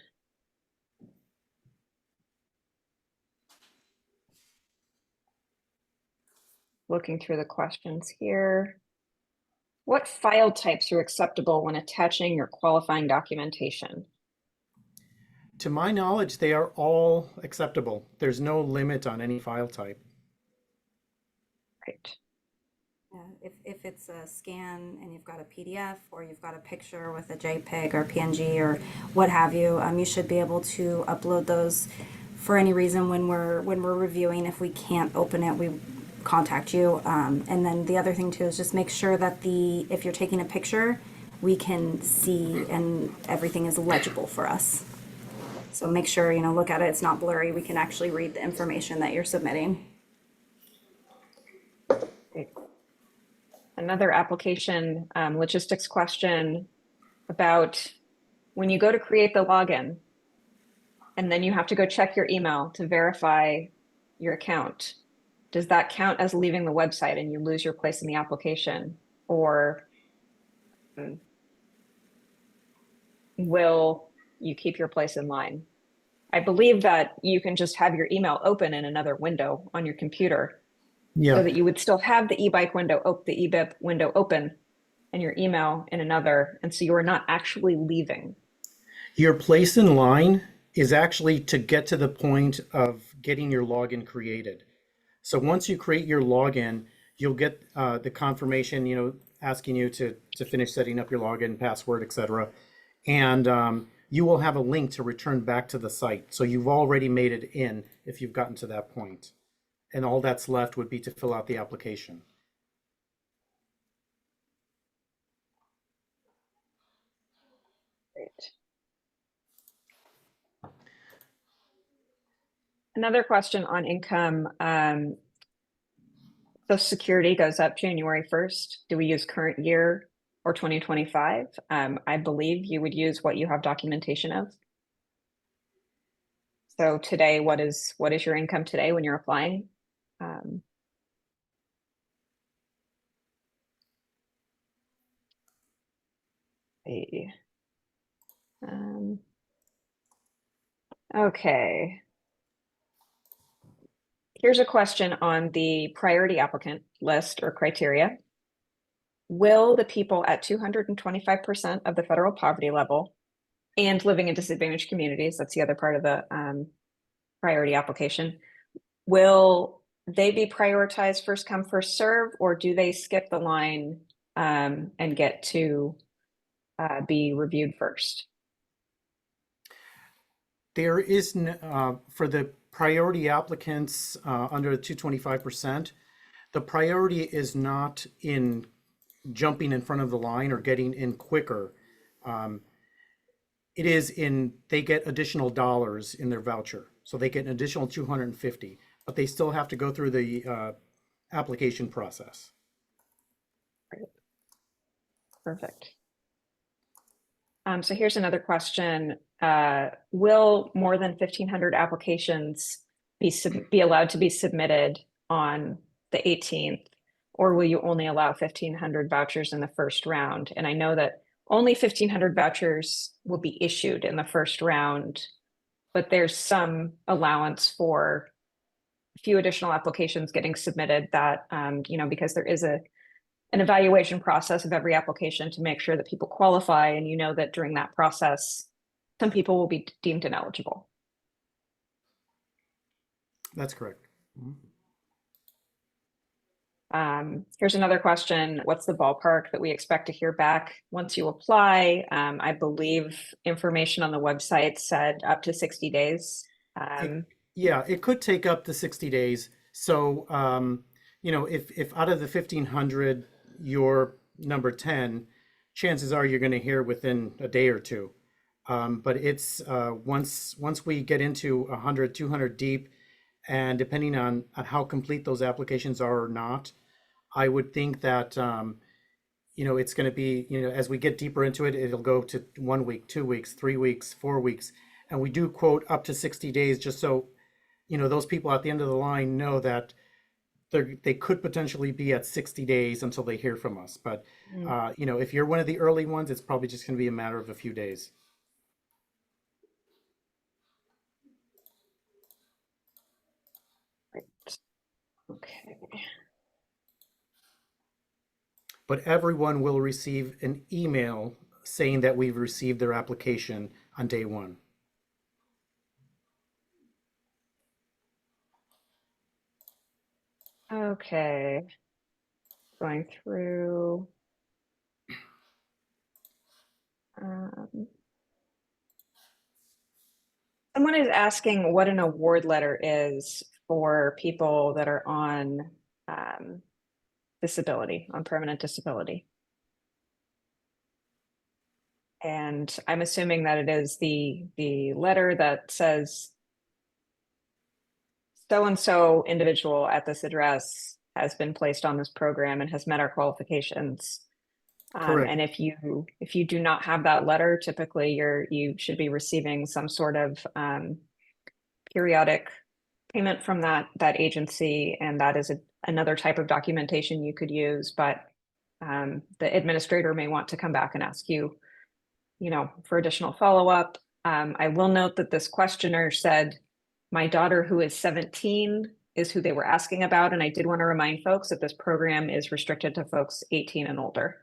Looking through the questions here. What file types are acceptable when attaching your qualifying documentation? To my knowledge, they are all acceptable. There's no limit on any file type. Right. Yeah, if it's a scan and you've got a PDF or you've got a picture with a JPEG or PNG or what have you, you should be able to upload those for any reason when we're reviewing. If we can't open it, we contact you. And then the other thing too is just make sure that if you're taking a picture, we can see and everything is legible for us. So make sure, look at it, it's not blurry. We can actually read the information that you're submitting. Great. Another application logistics question about when you go to create the login and then you have to go check your email to verify your account. Does that count as leaving the website and you lose your place in the application? Or will you keep your place in line? I believe that you can just have your email open in another window on your computer so Yeah. that you would still have the e-bike window, the eBIP window open and your email in another. And so you are not actually leaving. Your place in line is actually to get to the point of getting your login created. So once you create your login, you'll get the confirmation, asking you to finish setting up your login, password, etc. And you will have a link to return back to the site. So you've already made it in if you've gotten to that point. And all that's left would be to fill out the application. Great. Another question on income. Social Security goes up January 1st. Do we use current year or 2025? I believe you would use what you have documentation of. So today, what is your income today when you're applying? Okay. Here's a question on the priority applicant list or criteria. Will the people at 225% of the federal poverty level and living in disadvantaged communities, that's the other part of the priority application, will they be prioritized first come, first serve, or do they skip the line and get to be reviewed first? There is, for the priority applicants under the 225%, the priority is not in jumping in front of the line or getting in quicker. It is in, they get additional dollars in their voucher. So they get an additional 250, but they still have to go through the application process. Perfect. So here's another question. Will more than 1,500 applications be allowed to be submitted on the 18th? Or will you only allow 1,500 vouchers in the first round? And I know that only 1,500 vouchers will be issued in the first round, but there's some allowance for a few additional applications getting submitted that, because there is an evaluation process of every application to make sure that people qualify. And you know that during that process, some people will be deemed ineligible. That's correct. Here's another question. What's the ballpark that we expect to hear back once you apply? I believe information on the website said up to 60 days. Yeah, it could take up to 60 days. So, if out of the 1,500, you're number 10, chances are you're going to hear within a day or two. But it's once we get into 100, 200 deep, and depending on how complete those applications are or not, I would think that it's going to be, as we get deeper into it, it'll go to 1 week, 2 weeks, 3 weeks, 4 weeks, and we do quote up to 60 days, just so those people at the end of the line know that they could potentially be at 60 days until they hear from us. But if you're one of the early ones, it's probably just going to be a matter of a few days. Right. Okay. But everyone will receive an email saying that we've received their application on day one. Okay. Going through. Someone is asking what an award letter is for people that are on disability, on permanent disability. And I'm assuming that it is the letter that says so-and-so individual at this address has been placed on this program and has met our qualifications. Correct. And if you do not have that letter, typically you should be receiving some sort of periodic payment from that agency, and that is another type of documentation you could use. But the administrator may want to come back and ask you, for additional follow-up. I will note that this questioner said, my daughter who is 17 is who they were asking about. And I did want to remind folks that this program is restricted to folks 18 and older.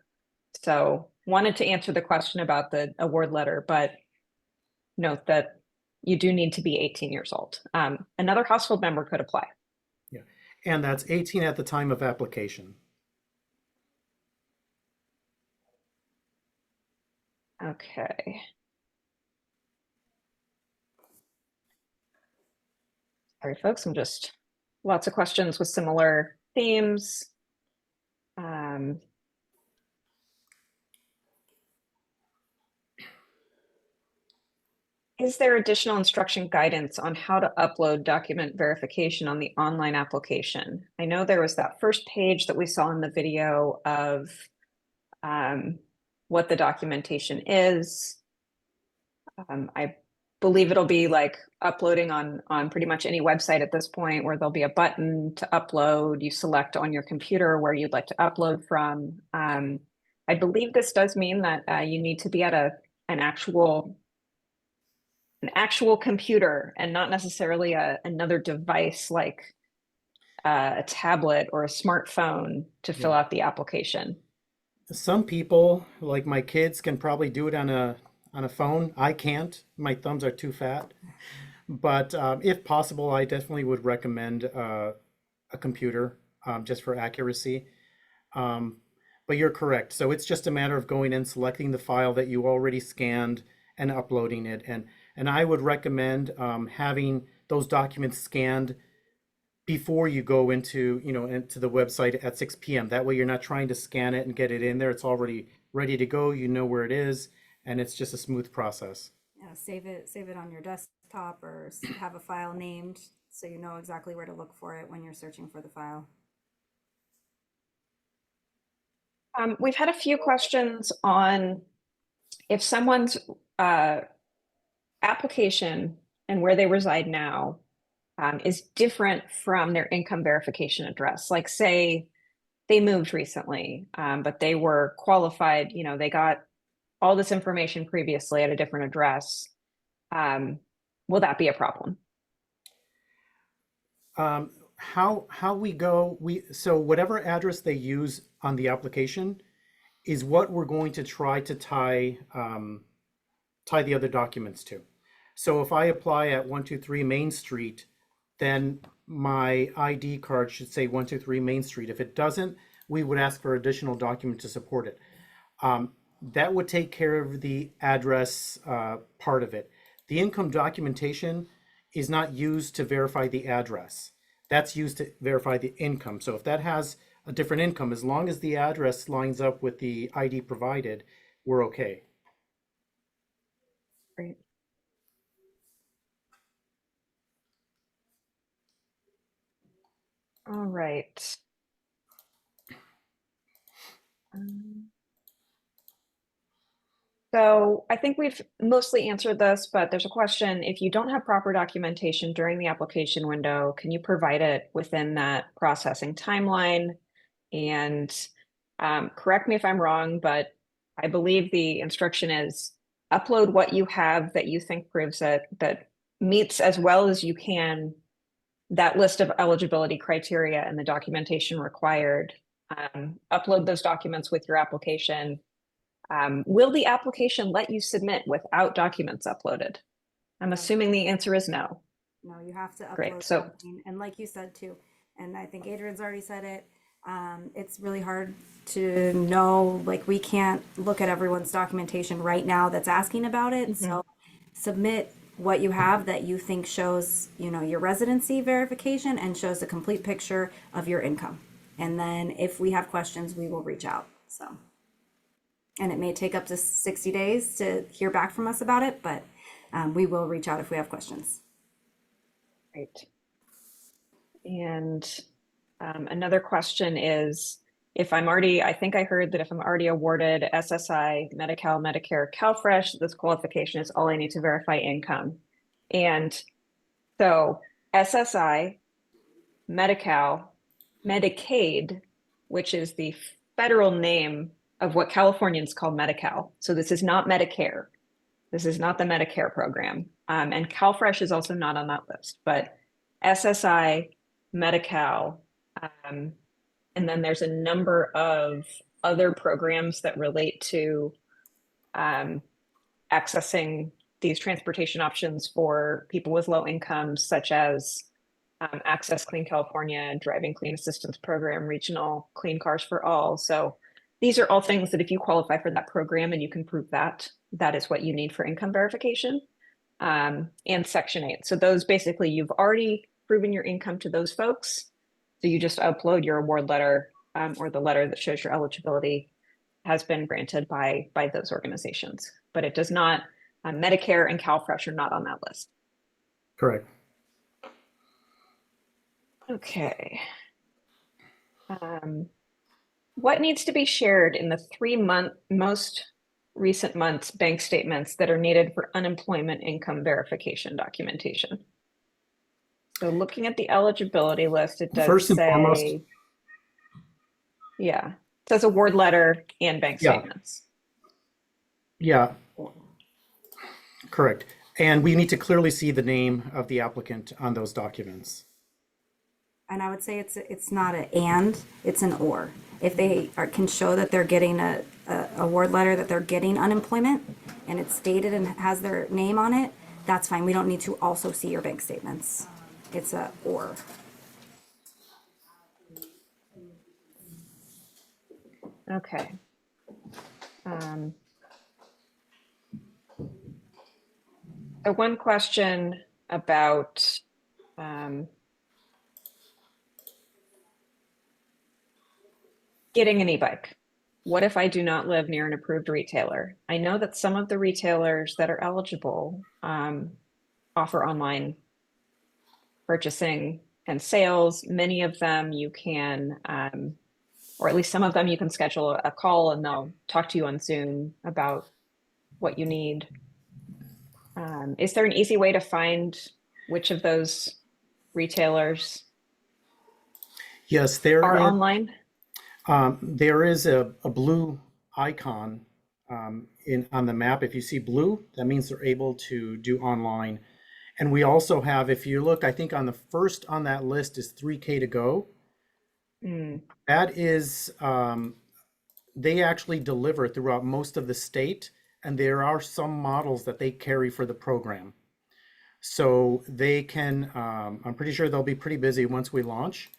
So wanted to answer the question about the award letter, but note that you do need to be 18 years old. Another household member could apply. Yeah, and that's 18 at the time of application. Okay. Sorry, folks, I'm just lots of questions with similar themes. Is there additional instruction guidance on how to upload document verification on the online application? I know there was that first page that we saw in the video of what the documentation is. I believe it'll be like uploading on pretty much any website at this point, where there'll be a button to upload. You select on your computer where you'd like to upload from. I believe this does mean that you need to be at an actual computer and not necessarily another device like a tablet or a smartphone to fill out the application. Some people, like my kids, can probably do it on a phone. I can't. My thumbs are too fat. But if possible, I definitely would recommend a computer just for accuracy. But you're correct. So it's just a matter of going and selecting the file that you already scanned and uploading it. And And I would recommend having those documents scanned before you go into, into the website at 6 p.m. That way you're not trying to scan it and get it in there. It's already ready to go. You know where it is, and it's just a smooth process. Yeah, save it on your desktop or have a file named so you know exactly where to look for it when you're searching for the file. We've had a few questions on if someone's application and where they reside now is different from their income verification address. Like say they moved recently, but they were qualified, they got all this information previously at a different address. Will that be a problem? How we go, so whatever address they use on the application is what we're going to try to tie the other documents to. So if I apply at 123 Main Street, then my ID card should say 123 Main Street. If it doesn't, we would ask for additional document to support it. That would take care of the address part of it. The income documentation is not used to verify the address. That's used to verify the income. So if that has a different income, as long as the address lines up with the ID provided, we're okay. Great. All right. So I think we've mostly answered this, but there's a question. If you don't have proper documentation during the application window, can you provide it within that processing timeline? And correct me if I'm wrong, but I believe the instruction is upload what you have that you think proves that meets as well as you can that list of eligibility criteria and the documentation required. Upload those documents with your application. Will the application let you submit without documents uploaded? I'm assuming the answer is no. No, you have to Great, upload so- something. And like you said too, and I think Adrian's already said it, it's really hard to know, like we can't look at everyone's documentation right now that's asking about it. So submit what you have that you think shows, your residency verification and shows a complete picture of your income. And then if we have questions, we will reach out. So, and it may take up to 60 days to hear back from us about it, but we will reach out if we have questions. Great. And another question is, I think I heard that if I'm already awarded SSI, Medi-Cal, Medicare, CalFresh, this qualification is all I need to verify income. And so SSI, Medi-Cal, Medicaid, which is the federal name of what Californians call Medi-Cal. So this is not Medicare. This is not the Medicare program. And CalFresh is also not on that list, but SSI, Medi-Cal, and then there's a number of other programs that relate to accessing these transportation options for people with low incomes, such as Access Clean California, Driving Clean Assistance Program, Regional Clean Cars for All. So these are all things that if you qualify for that program and you can prove that, that is what you need for income verification. And Section 8. So those basically, you've already proven your income to those folks. So you just upload your award letter or the letter that shows your eligibility has been granted by those organizations. But it does not, Medicare and CalFresh are not on that list. Correct. Okay. What needs to be shared in the 3 most recent months bank statements that are needed for unemployment income verification documentation? So looking at the eligibility list, it does First and say, foremost, yeah, it says award letter and bank Yeah. statements. yeah, correct. And we need to clearly see the name of the applicant on those documents. And I would say it's not an and, it's an or. If they can show that they're getting a award letter, that they're getting unemployment, and it's stated and has their name on it, that's fine. We don't need to also see your bank statements. It's a or. Okay. One question about um, getting an e-bike. What if I do not live near an approved retailer? I know that some of the retailers that are eligible offer online purchasing and sales. Many of them you can, or at least some of them you can schedule a call and they'll talk to you on Zoom about what you need. Is there an easy way to find which of those retailers Yes, there are is. online? There is a blue icon on the map. If you see blue, that means they're able to do online. And we also have, if you look, I think on the first on that list is 3K to go. Mm, That is, they actually deliver throughout most of the state, and there are some models that they carry for the program. So they can, I'm pretty sure they'll be pretty busy once we launch.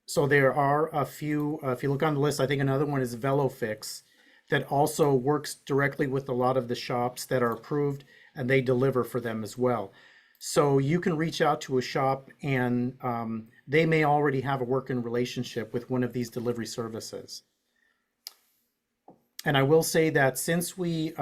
So there are a few, if you look on the list, I think another one is VeloFix that also works directly with a lot of the shops that are approved and they deliver for them as well. So you can reach out to a shop and they may already have a working relationship with one of these delivery services. And I will say that since we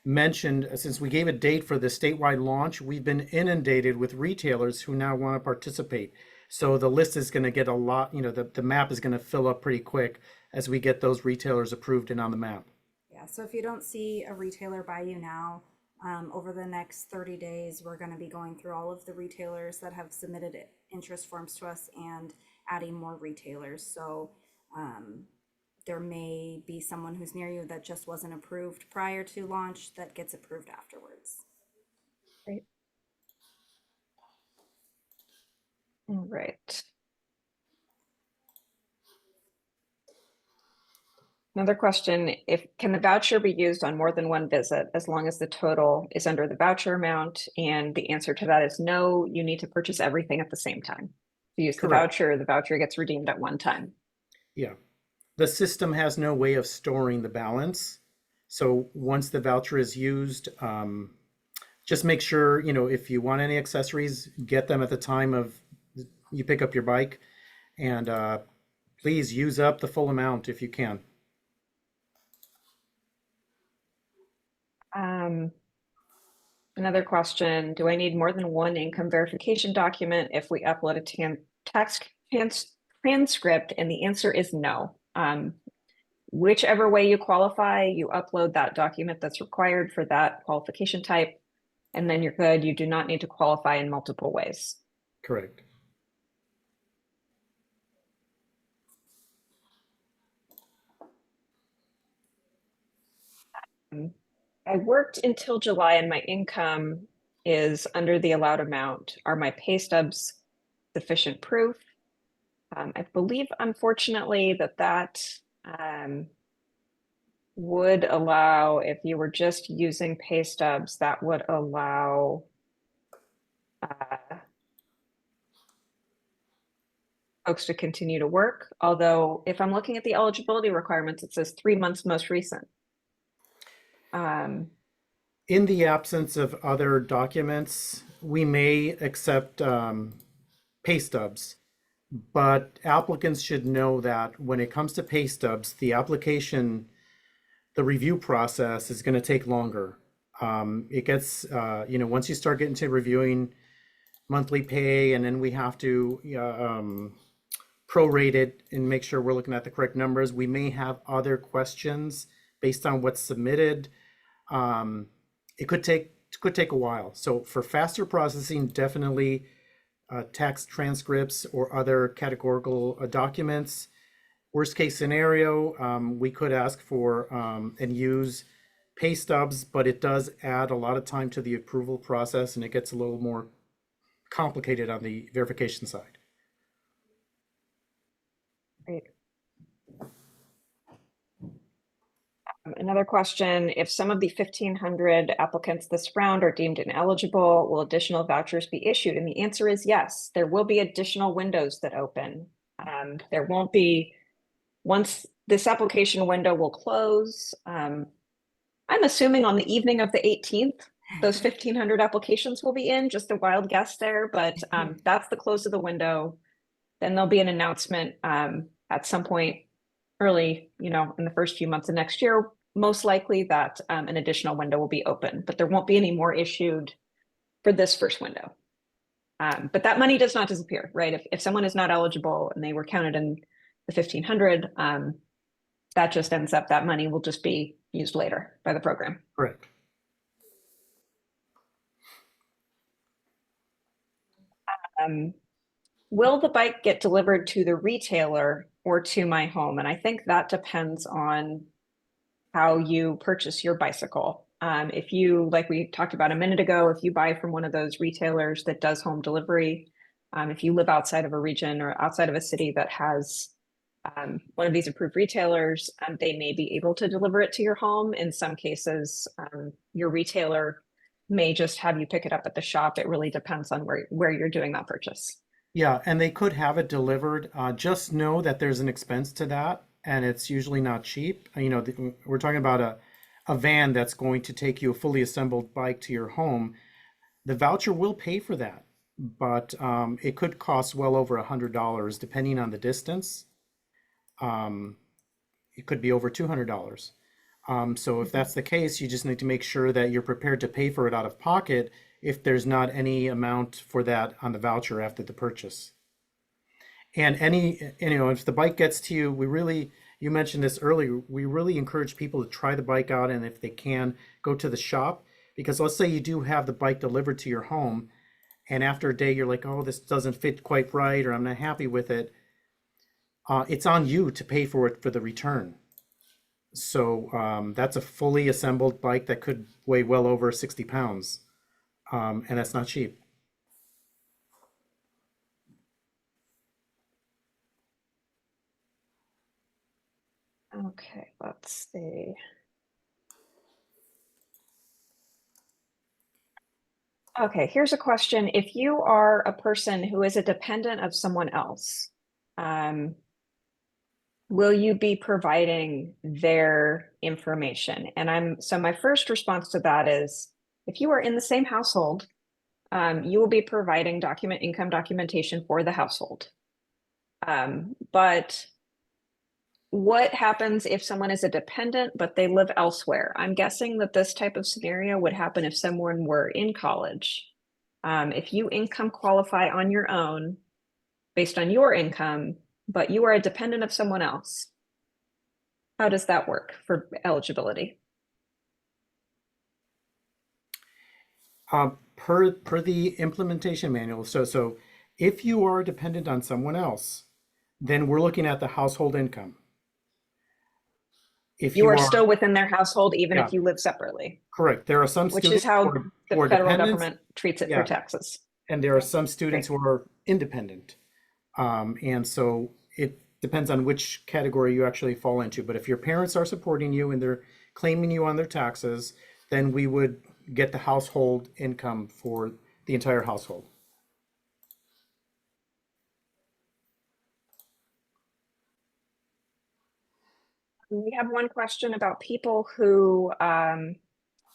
since we gave a date for the statewide launch, we've been inundated with retailers who now want to participate. So the list is going to get a lot, the map is going to fill up pretty quick as we get those retailers approved and on the map. Yeah, so if you don't see a retailer by you now, over the next 30 days, we're going to be going through all of the retailers that have submitted interest forms to us and adding more retailers. So there may be someone who's near you that just wasn't approved prior to launch that gets approved afterwards. great. All right. Another question, can the voucher be used on more than one visit as long as the total is under the voucher amount? And the answer to that is no, you need to purchase everything at the same time. To use Correct. the voucher gets redeemed at one time. Yeah. The system has no way of storing the balance. So once the voucher is used, just make sure, if you want any accessories, get them at the time of you pick up your bike. And please use up the full amount if you can. Another question, do I need more than one income verification document if we upload a tax transcript? And the answer is no. Whichever way you qualify, you upload that document that's required for that qualification type, and then you're good. You do not need to qualify in multiple ways. Correct. I worked until July and my income is under the allowed amount. Are my pay stubs sufficient proof? I believe, unfortunately, that would allow, if you were just using pay stubs, that would allow folks to continue to work. Although if I'm looking at the eligibility requirements, it says 3 months most recent. In the absence of other documents, we may accept pay stubs, but applicants should know that when it comes to pay stubs, the review process is going to take longer. It gets, once you start getting to reviewing monthly pay, and then we have to prorate it and make sure we're looking at the correct numbers. We may have other questions based on what's submitted. It could take a while. So for faster processing, definitely tax transcripts or other categorical documents. Worst case scenario, we could ask for and use pay stubs, but it does add a lot of time to the approval process and it gets a little more complicated on the verification side. Great. Another question, if some of the 1,500 applicants this round are deemed ineligible, will additional vouchers be issued? And the answer is yes, there will be additional windows that open. There won't be, once this application window will close, I'm assuming on the evening of the 18th, those 1,500 applications will be in, just a wild guess there, but that's the close of the window. Then there'll be an announcement at some point early, in the first few months of next year, most likely that an additional window will be open, but there won't be any more issued for this first window. But that money does not disappear, right? If someone is not eligible and they were counted in the 1,500, that just ends up, that money will just be used later by the program. Correct. Will the bike get delivered to the retailer or to my home? And I think that depends on how you purchase your bicycle. If you, like we talked about a minute ago, if you buy from one of those retailers that does home delivery, if you live outside of a region or outside of a city that has one of these approved retailers, they may be able to deliver it to your home. In some cases, your retailer may just have you pick it up at the shop. It really depends on where you're doing that purchase. Yeah, and they could have it delivered. Just know that there's an expense to that, and it's usually not cheap. We're talking about a van that's going to take you a fully assembled bike to your home. The voucher will pay for that, but it could cost well over $100 depending on the distance. It could be over $200. So if that's the case, you just need to make sure that you're prepared to pay for it out of pocket if there's not any amount for that on the voucher after the purchase. And if the bike gets to you, you mentioned this earlier, we really encourage people to try the bike out, and if they can, go to the shop, because let's say you do have the bike delivered to your home, and after a day you're like, oh, this doesn't fit quite right, or I'm not happy with it. It's on you to pay for it for the return. So that's a fully assembled bike that could weigh well over 60 pounds. And that's not cheap. Okay, let's see. Okay, here's a question. If you are a person who is a dependent of someone else, will you be providing their information? And so my first response to that is, if you are in the same household, you will be providing income documentation for the household. But what happens if someone is a dependent, but they live elsewhere? I'm guessing that this type of scenario would happen if someone were in college. If you income qualify on your own based on your income, but you are a dependent of someone else, how does that work for eligibility? Per the implementation manual. So if you are dependent on someone else, then we're looking at the household income. If You you are are still within their household, even Yeah. if you live separately, correct, there are some which students is how who the are federal dependents, government treats it for Yeah. taxes. and there are some students Great. who are independent. And so it depends on which category you actually fall into. But if your parents are supporting you and they're claiming you on their taxes, then we would get the household income for the entire household. We have one question about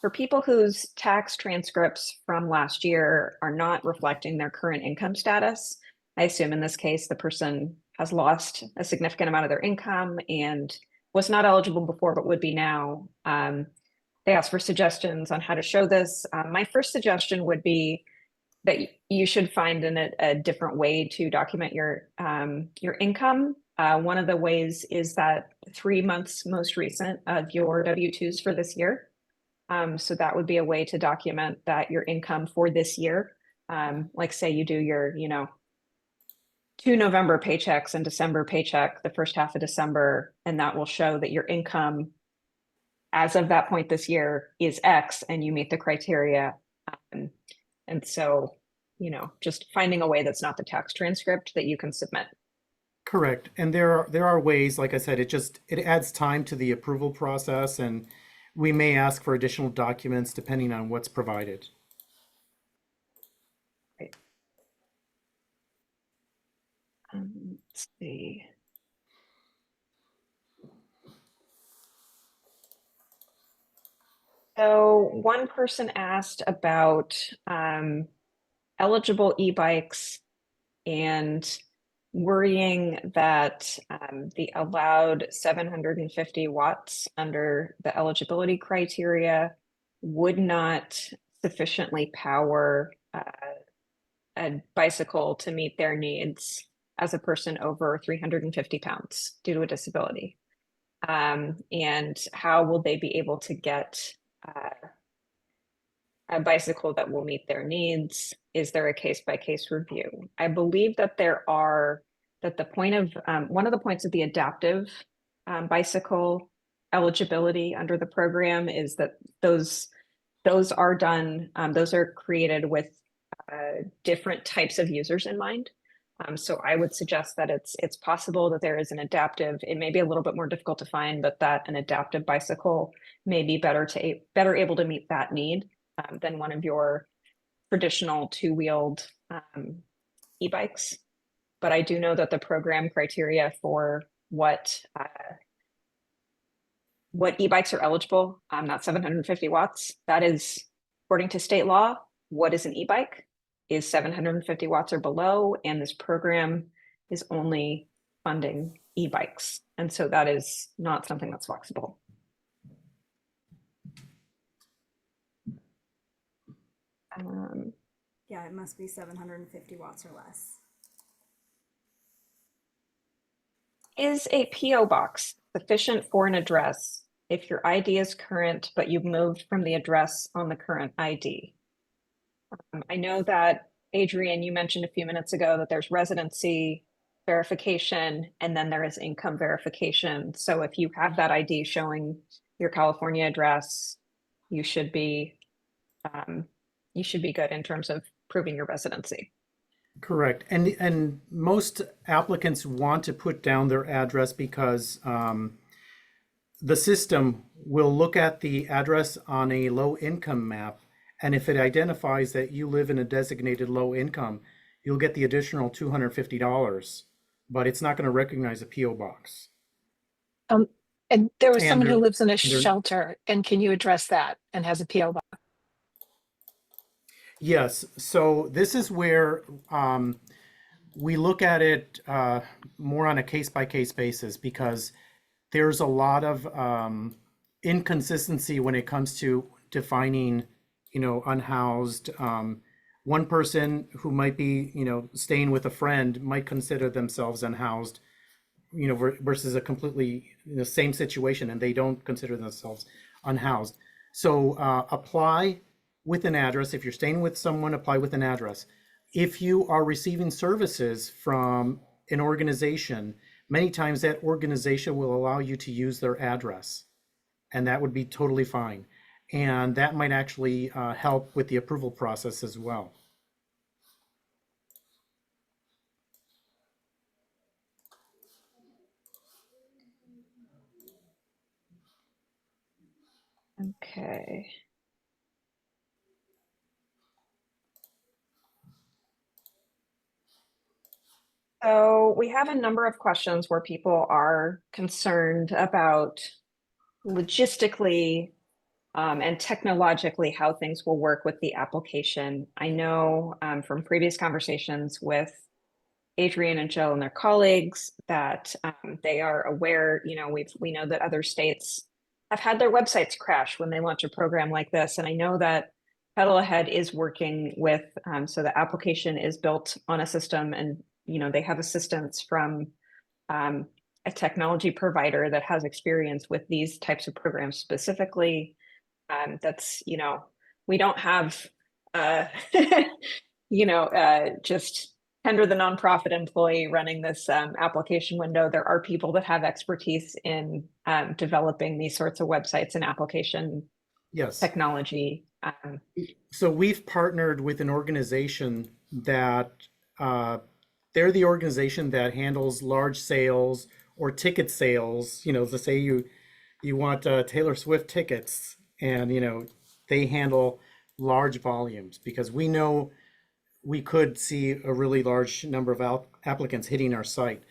for people whose tax transcripts from last year are not reflecting their current income status. I assume in this case, the person has lost a significant amount of their income and was not eligible before, but would be now. They asked for suggestions on how to show this. My first suggestion would be that you should find a different way to document your income. One of the ways is that 3 months most recent of your W-2s for this year. So that would be a way to document that your income for this year. Like say you do your, 2 November paychecks and December paycheck, the first half of December, and that will show that your income as of that point this year is X and you meet the criteria. And so, just finding a way that's not the tax transcript that you can submit. Correct. And there are ways, like I said, it adds time to the approval process, and we may ask for additional documents depending on what's provided. Right. Let's see. So one person asked about eligible e-bikes and worrying that the allowed 750 watts under the eligibility criteria would not sufficiently power a bicycle to meet their needs as a person over 350 pounds due to a disability. And how will they be able to get a bicycle that will meet their needs? Is there a case-by-case review? I believe that that the point of, one of the points of the adaptive bicycle eligibility under the program is that those are done, those are created with different types of users in mind. So I would suggest that it's possible that there is an adaptive, it may be a little bit more difficult to find, but that an adaptive bicycle may be better able to meet that need than one of your traditional two-wheeled e-bikes. But I do know that the program criteria for what e-bikes are eligible, not 750 watts, that is according to state law, what is an e-bike is 750 watts or below, and this program is only funding e-bikes. And so that is not something that's flexible. Yeah, it must be 750 watts or less. Is a PO box sufficient for an address if your ID is current, but you've moved from the address on the current ID? I know that, Adrian, you mentioned a few minutes ago that there's residency verification and then there is income verification. So if you have that ID showing your California address, you should be good in terms of proving your residency. Correct. And most applicants want to put down their address because the system will look at the address on a low income map. And if it identifies that you live in a designated low income, you'll get the additional $250, but it's not going to recognize a PO box. And there was And someone who there- lives in a there- shelter, and can you address that and has a PO box? Yes, so this is where we look at it more on a case-by-case basis because there's a lot of inconsistency when it comes to defining, unhoused. One person who might be, staying with a friend might consider themselves unhoused, versus a completely same situation and they don't consider themselves unhoused. So apply with an address. If you're staying with someone, apply with an address. If you are receiving services from an organization, many times that organization will allow you to use their address, and that would be totally fine. And that might actually help with the approval process as well. Okay. So we have a number of questions where people are concerned about logistically and technologically how things will work with the application. I know from previous conversations with Adrian and Jill and their colleagues that they are aware, we know that other states have had their websites crash when they launch a program like this. And I know that Pedal Ahead is working with, so the application is built on a system and, they have assistance from a technology provider that has experience with these types of programs specifically. That's, we don't have, just tender the nonprofit employee running this application window. There are people that have expertise in developing these sorts of websites and application Yes. technology. So we've partnered with an organization that they're the organization that handles large sales or ticket sales. Let's say you want Taylor Swift tickets, and they handle large volumes because we know we could see a really large number of applicants hitting our site.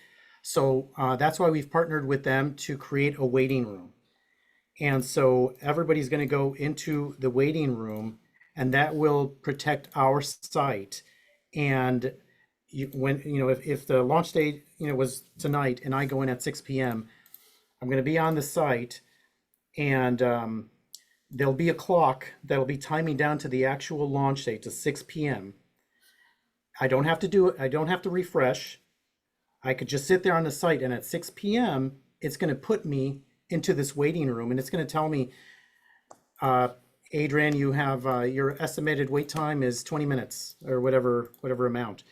So that's why we've partnered with them to create a waiting room. And so everybody's going to go into the waiting room, and that will protect our site. And if the launch date, was tonight and I go in at 6 p.m., I'm going to be on the site, and there'll be a clock that'll be timing down to the actual launch date to 6 p.m. I don't have to do it. I don't have to refresh. I could just sit there on the site, and at 6 p.m., it's going to put me into this waiting room, and it's going to tell me, Adrian, you have your estimated wait time is 20 minutes or whatever amount.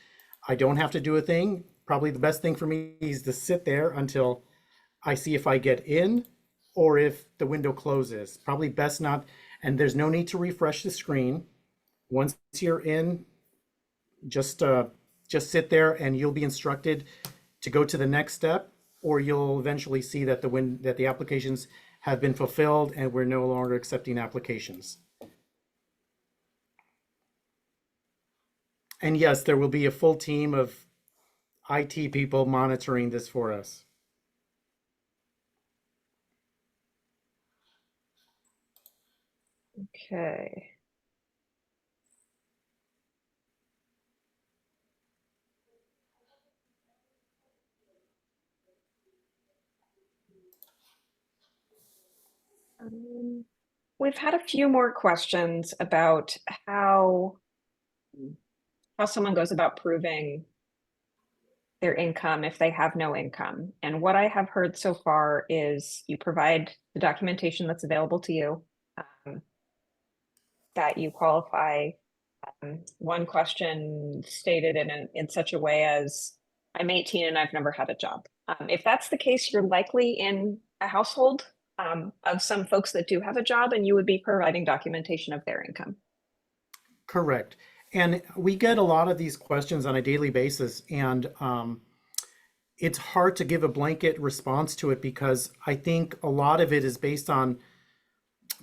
I don't have to do a thing. Probably the best thing for me is to sit there until I see if I get in or if the window closes. Probably best not, and there's no need to refresh the screen. Once you're in, just sit there, and you'll be instructed to go to the next step, or you'll eventually see that the applications have been fulfilled and we're no longer accepting applications. And yes, there will be a full team of IT people monitoring this for us. Okay. We've had a few more questions about how someone goes about proving their income if they have no income. And what I have heard so far is you provide the documentation that's available to you, that you qualify. One question stated in such a way as, I'm 18 and I've never had a job. If that's the case, you're likely in a household of some folks that do have a job, and you would be providing documentation of their income. Correct. And we get a lot of these questions on a daily basis, and it's hard to give a blanket response to it because I think a lot of it is based on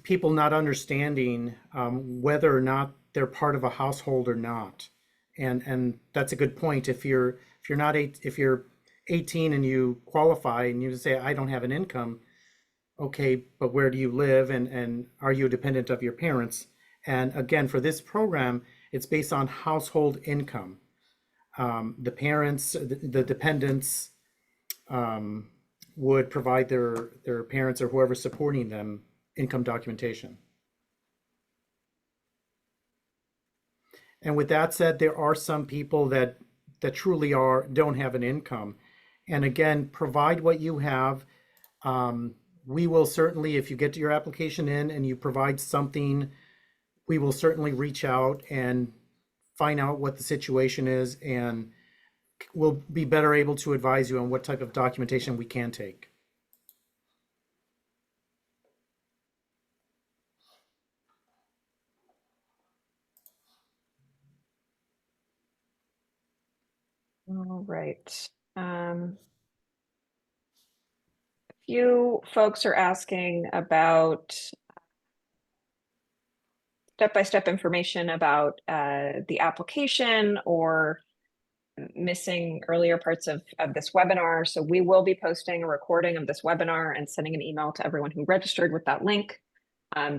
people not understanding whether or not they're part of a household or not. And that's a good point. If you're 18 and you qualify and you say, I don't have an income, okay, but where do you live, and are you a dependent of your parents? And again, for this program, it's based on household income. The parents, the dependents, would provide their parents or whoever's supporting them income documentation. And with that said, there are some people that truly don't have an income. And again, provide what you have. We will certainly, if you get your application in and you provide something, we will certainly reach out and find out what the situation is, and we'll be better able to advise you on what type of documentation we can take. All right. A few folks are asking about step-by-step information about the application, or missing earlier parts of this webinar. So we will be posting a recording of this webinar and sending an email to everyone who registered with that link.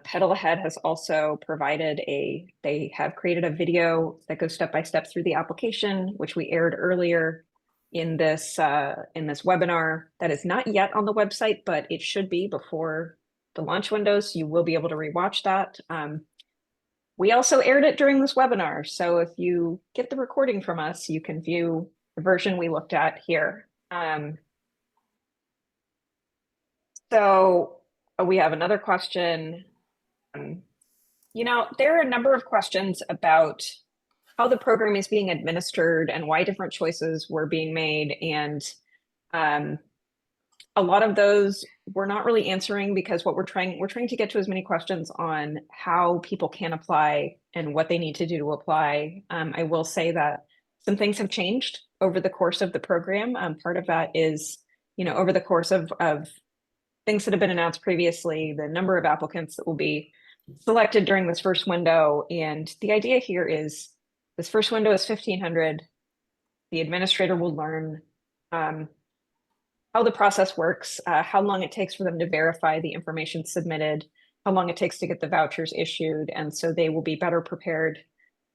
Pedal Ahead has also provided they have created a video that goes step by step through the application, which we aired earlier in this webinar. That is not yet on the website, but it should be before the launch window, so you will be able to rewatch that. We also aired it during this webinar, so if you get the recording from us, you can view the version we looked at here. So we have another question. There are a number of questions about how the program is being administered and why different choices were being made. And a lot of those we're not really answering, because we're trying to get to as many questions on how people can apply and what they need to do to apply. I will say that some things have changed over the course of the program. Part of that is, over the course of things that have been announced previously, the number of applicants that will be selected during this first window. And the idea here is this first window is 1,500. The administrator will learn how how the process works, how long it takes for them to verify the information submitted, how long it takes to get the vouchers issued. And so they will be better prepared.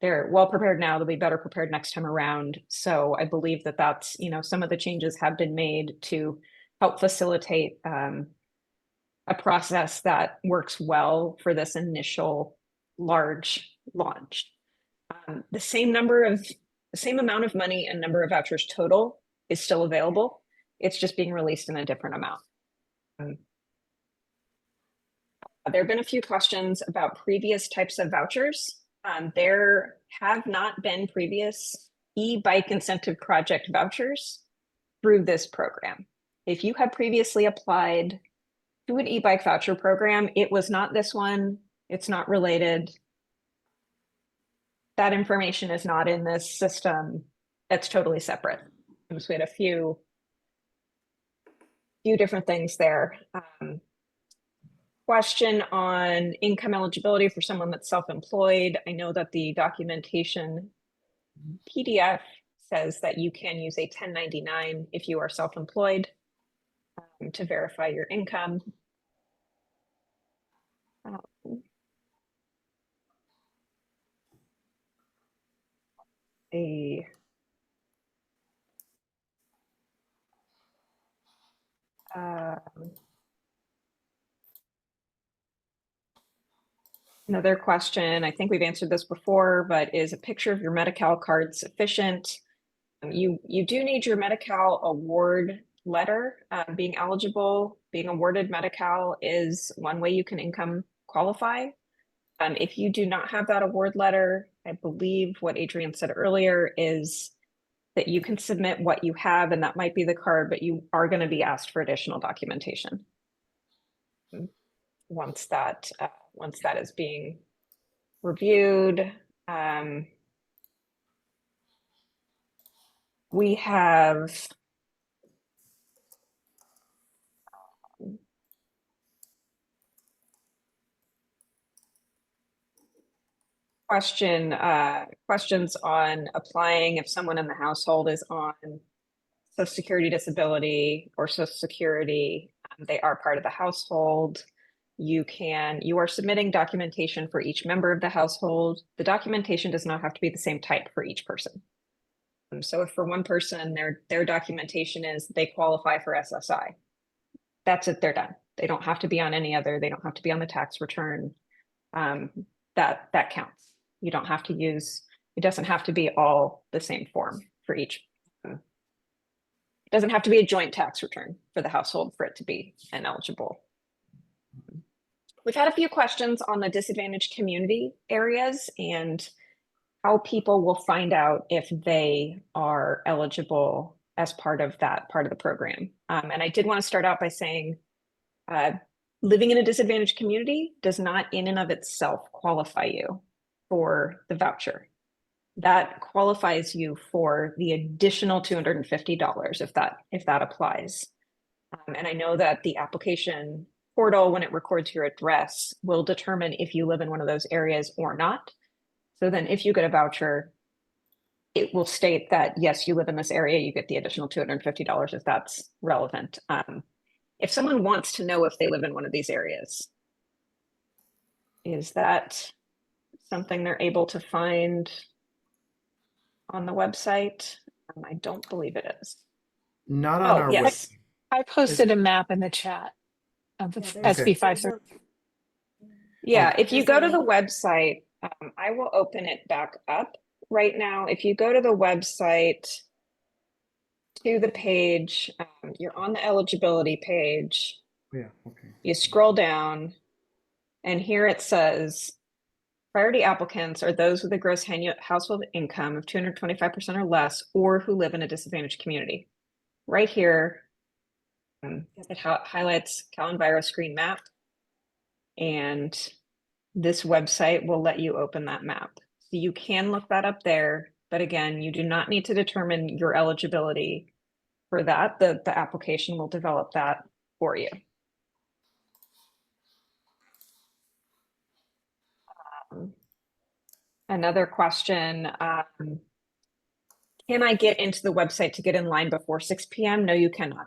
They're well prepared now. They'll be better prepared next time around. So I believe that that's, some of the changes have been made to help facilitate a process that works well for this initial large launch. The same amount of money and number of vouchers total is still available. It's just being released in a different amount. There have been a few questions about previous types of vouchers. There have not been previous e-bike incentive project vouchers through this program. If you have previously applied to an e-bike voucher program, it was not this one. It's not related. That information is not in this system. That's totally separate. So we had a few different things there. Question on income eligibility for someone that's self-employed. I know that the documentation PDF says that you can use a 1099 if you are self-employed to verify your income. Another question, I think we've answered this before, but is a picture of your Medi-Cal card sufficient? You do need your Medi-Cal award letter. Being eligible, being awarded Medi-Cal is one way you can income qualify. If you do not have that award letter, I believe what Adrienne said earlier is that you can submit what you have, and that might be the card, but you are going to be asked for additional documentation once that is being reviewed. We have questions on applying if someone in the household is on Social Security disability or Social Security. They are part of the household. You are submitting documentation for each member of the household. The documentation does not have to be the same type for each person. So if for one person, their documentation is they qualify for SSI, that's it, they're done. They don't have to be on any other, they don't have to be on the tax return. That counts. You don't have to use, it doesn't have to be all the same form for each. It doesn't have to be a joint tax return for the household for it to be ineligible. We've had a few questions on the disadvantaged community areas and how people will find out if they are eligible as part of the program. And I did want to start out by saying, living in a disadvantaged community does not in and of itself qualify you for the voucher. That qualifies you for the additional $250 if that applies. And I know that the application portal, when it records your address, will determine if you live in one of those areas or not. So then if you get a voucher, it will state that, yes, you live in this area, you get the additional $250 if that's relevant. If someone wants to know if they live in one of these areas, is that something they're able to find on the website? I don't believe it is. Not on our yes. I posted a map in the chat of the SB 530. Yeah, if you There's go a to the link. website, I will open it back up right now. If you go to the website to the page, you're on the eligibility page. Yeah, okay. You scroll down and here it says priority applicants are those with a gross household income of 225% or less, or who live in a disadvantaged community. Right here, it highlights CalEnviro screen map, and this website will let you open that map. So you can look that up there, but again, you do not need to determine your eligibility for that. The application will develop that for you. Another question, can I get into the website to get in line before 6 p.m.? No, you cannot.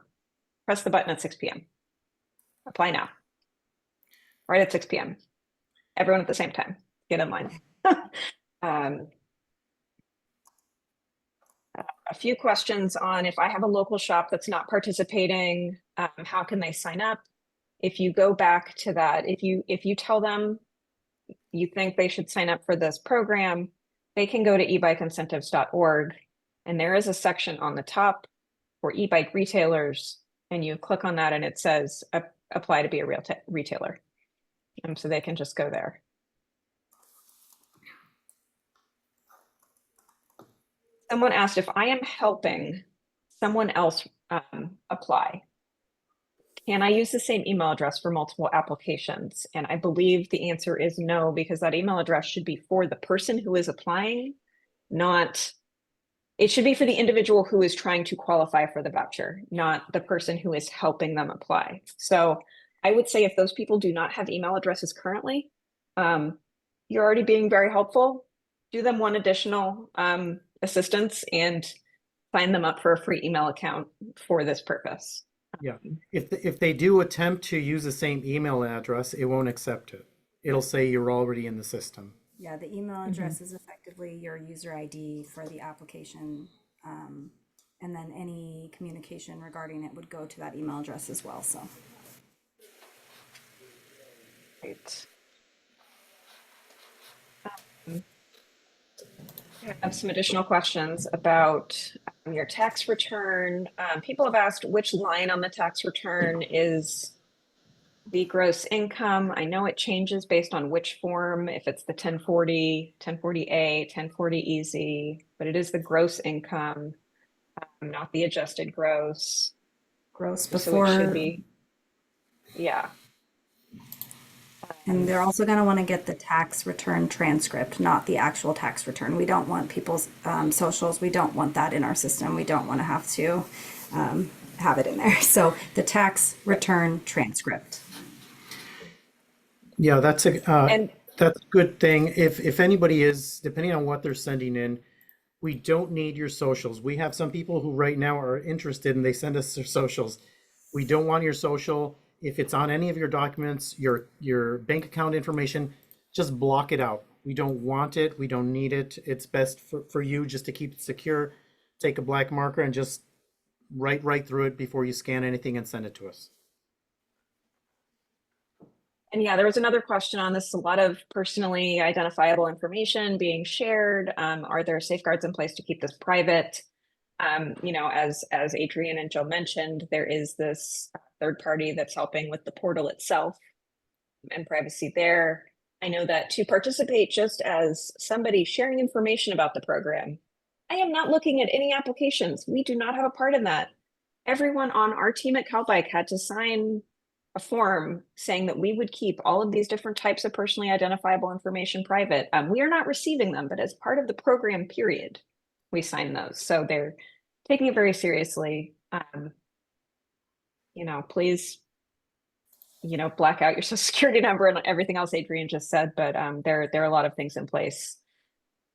press the button at 6 p.m. Apply now. Right at 6 p.m. Everyone at the same time. Get in line. Um, a few questions on if I have a local shop that's not participating, how can they sign up? If you go back to that, if you tell them you think they should sign up for this program, they can go to ebikeincentives.org, and there is a section on the top for e-bike retailers, and you click on that and it says apply to be a real retailer. So they can just go there. Someone asked if I am helping someone else apply, can I use the same email address for multiple applications? And I believe the answer is no, because that email address should be for the person who is applying, not, it should be for the individual who is trying to qualify for the voucher, not the person who is helping them apply. So I would say if those people do not have email addresses currently, you're already being very helpful. Do them one additional assistance and sign them up for a free email account for this purpose. Yeah, if they do attempt to use the same email address, it won't accept it. It'll say you're already in the system. Yeah, the email address is effectively your user ID for the application. And then any communication regarding it would go to that email address as well, so. Right. I have some additional questions about your tax return. People have asked which line on the tax return is the gross income. I know it changes based on which form, if it's the 1040, 1040A, 1040 EZ, but it is the gross income, not the adjusted gross. Gross So it before, should be, yeah. and they're also gonna wanna get the tax return transcript, not the actual tax return. We don't want people's socials, we don't want that in our system. We don't wanna have to have it in there. So the tax return transcript. Yeah, that's And a good thing. If anybody is, depending on what they're sending in, we don't need your socials. We have some people who right now are interested and they send us their socials. We don't want your social. If it's on any of your documents, your bank account information, just block it out. We don't want it. We don't need it. It's best for you just to keep it secure. Take a black marker and just write right through it before you scan anything and send it to us. And yeah, there was another question on this, a lot of personally identifiable information being shared. Are there safeguards in place to keep this private? You know, as Adrian and Joe mentioned, there is this third party that's helping with the portal itself and privacy there. I know that to participate just as somebody sharing information about the program, I am not looking at any applications. We do not have a part in that. Everyone on our team at CalBike had to sign a form saying that we would keep all of these different types of personally identifiable information private. We are not receiving them, but as part of the program period, we sign those. So they're taking it very seriously. You know, please, you know, black out your social security number and everything else Adrian just said, but there are a lot of things in place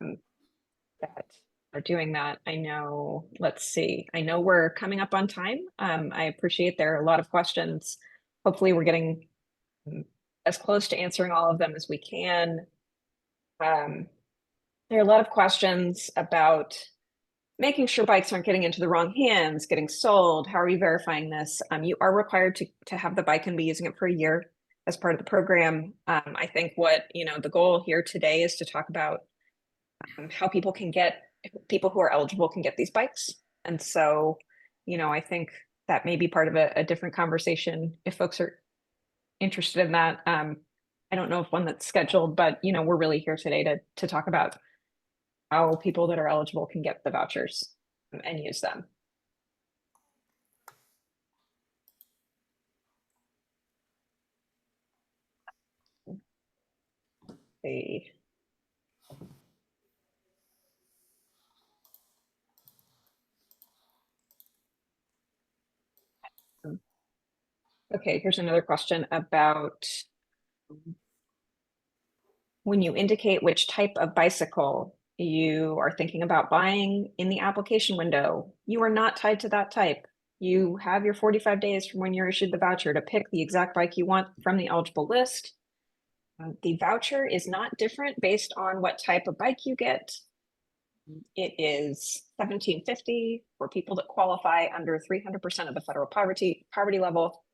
that are doing that. I know, let's see, I know we're coming up on time. I appreciate there are a lot of questions. Hopefully we're getting as close to answering all of them as we can. There are a lot of questions about making sure bikes aren't getting into the wrong hands, getting sold. How are you verifying this? You are required to have the bike and be using it for a year as part of the program. I think what, you know, the goal here today is to talk about how people who are eligible can get these bikes. And so, you know, I think that may be part of a different conversation if folks are interested in that. I don't know if one that's scheduled, but, you know, we're really here today to talk about how people that are eligible can get the vouchers and use them. See. Okay, here's another question about when you indicate which type of bicycle you are thinking about buying in the application window, you are not tied to that type. You have your 45 days from when you're issued the voucher to pick the exact bike you want from the eligible list. The voucher is not different based on what type of bike you get. It is $17.50 for people that qualify under 300% of the federal poverty level,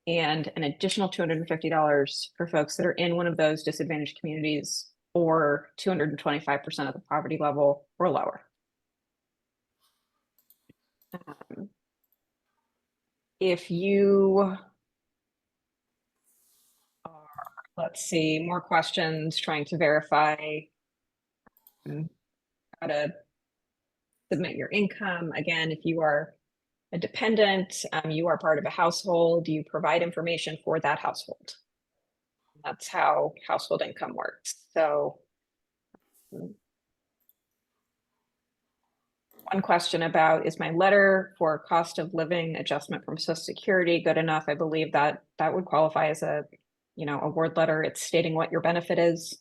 and an additional $250 for folks that are in one of those disadvantaged communities or 225% of the poverty level or lower. If you are, let's see, more questions, trying to verify how to submit your income. Again, if you are a dependent, you are part of a household, you provide information for that household. That's how household income works. So one question about, is my letter for cost of living adjustment from Social Security good enough? I believe that that would qualify as a, a word letter. It's stating what your benefit is.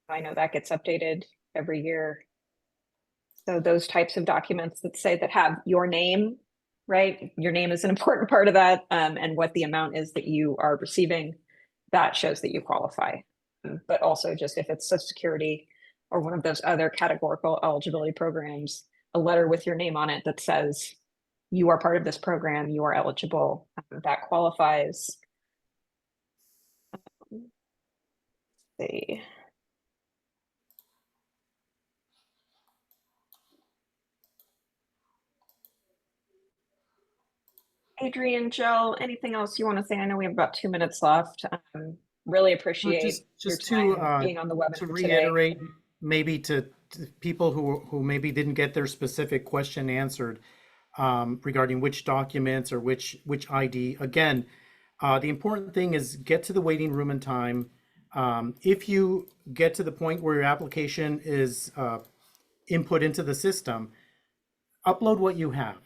I know that gets updated every year. So those types of documents that say that have your name, right? Your name is an important part of that, and what the amount is that you are receiving, that shows that you qualify. But also just if it's Social Security or one of those other categorical eligibility programs, a letter with your name on it that says you are part of this program, you are eligible, that qualifies. Let's see. Adrian, Jill, anything else you want to say? I know we have about 2 minutes left. Really appreciate your Just time being on the to webinar today. reiterate, maybe to people who maybe didn't get their specific question answered regarding which documents or which ID. Again, the important thing is get to the waiting room in time. If you get to the point where your application is input into the system, upload what you have.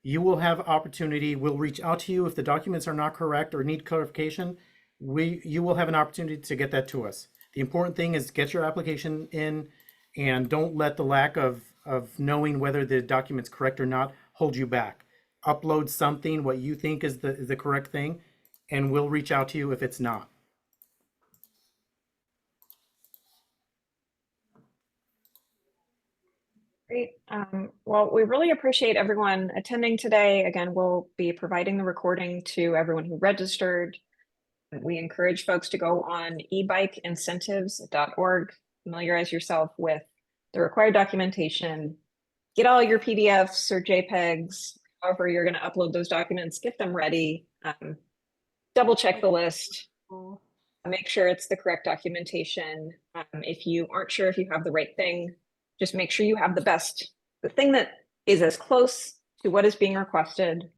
You will have opportunity. We'll reach out to you if the documents are not correct or need clarification. You will have an opportunity to get that to us. The important thing is get your application in, and don't let the lack of knowing whether the document's correct or not hold you back. Upload something, what you think is the correct thing, and we'll reach out to you if it's not. Great. Well, we really appreciate everyone attending today. Again, we'll be providing the recording to everyone who registered. We encourage folks to go on ebikeincentives.org, familiarize yourself with the required documentation, get all your PDFs or JPEGs, however you're going to upload those documents, get them ready, double check the list, make sure it's the correct documentation. If you aren't sure if you have the right thing, just make sure you have the thing that is as close to what is being requested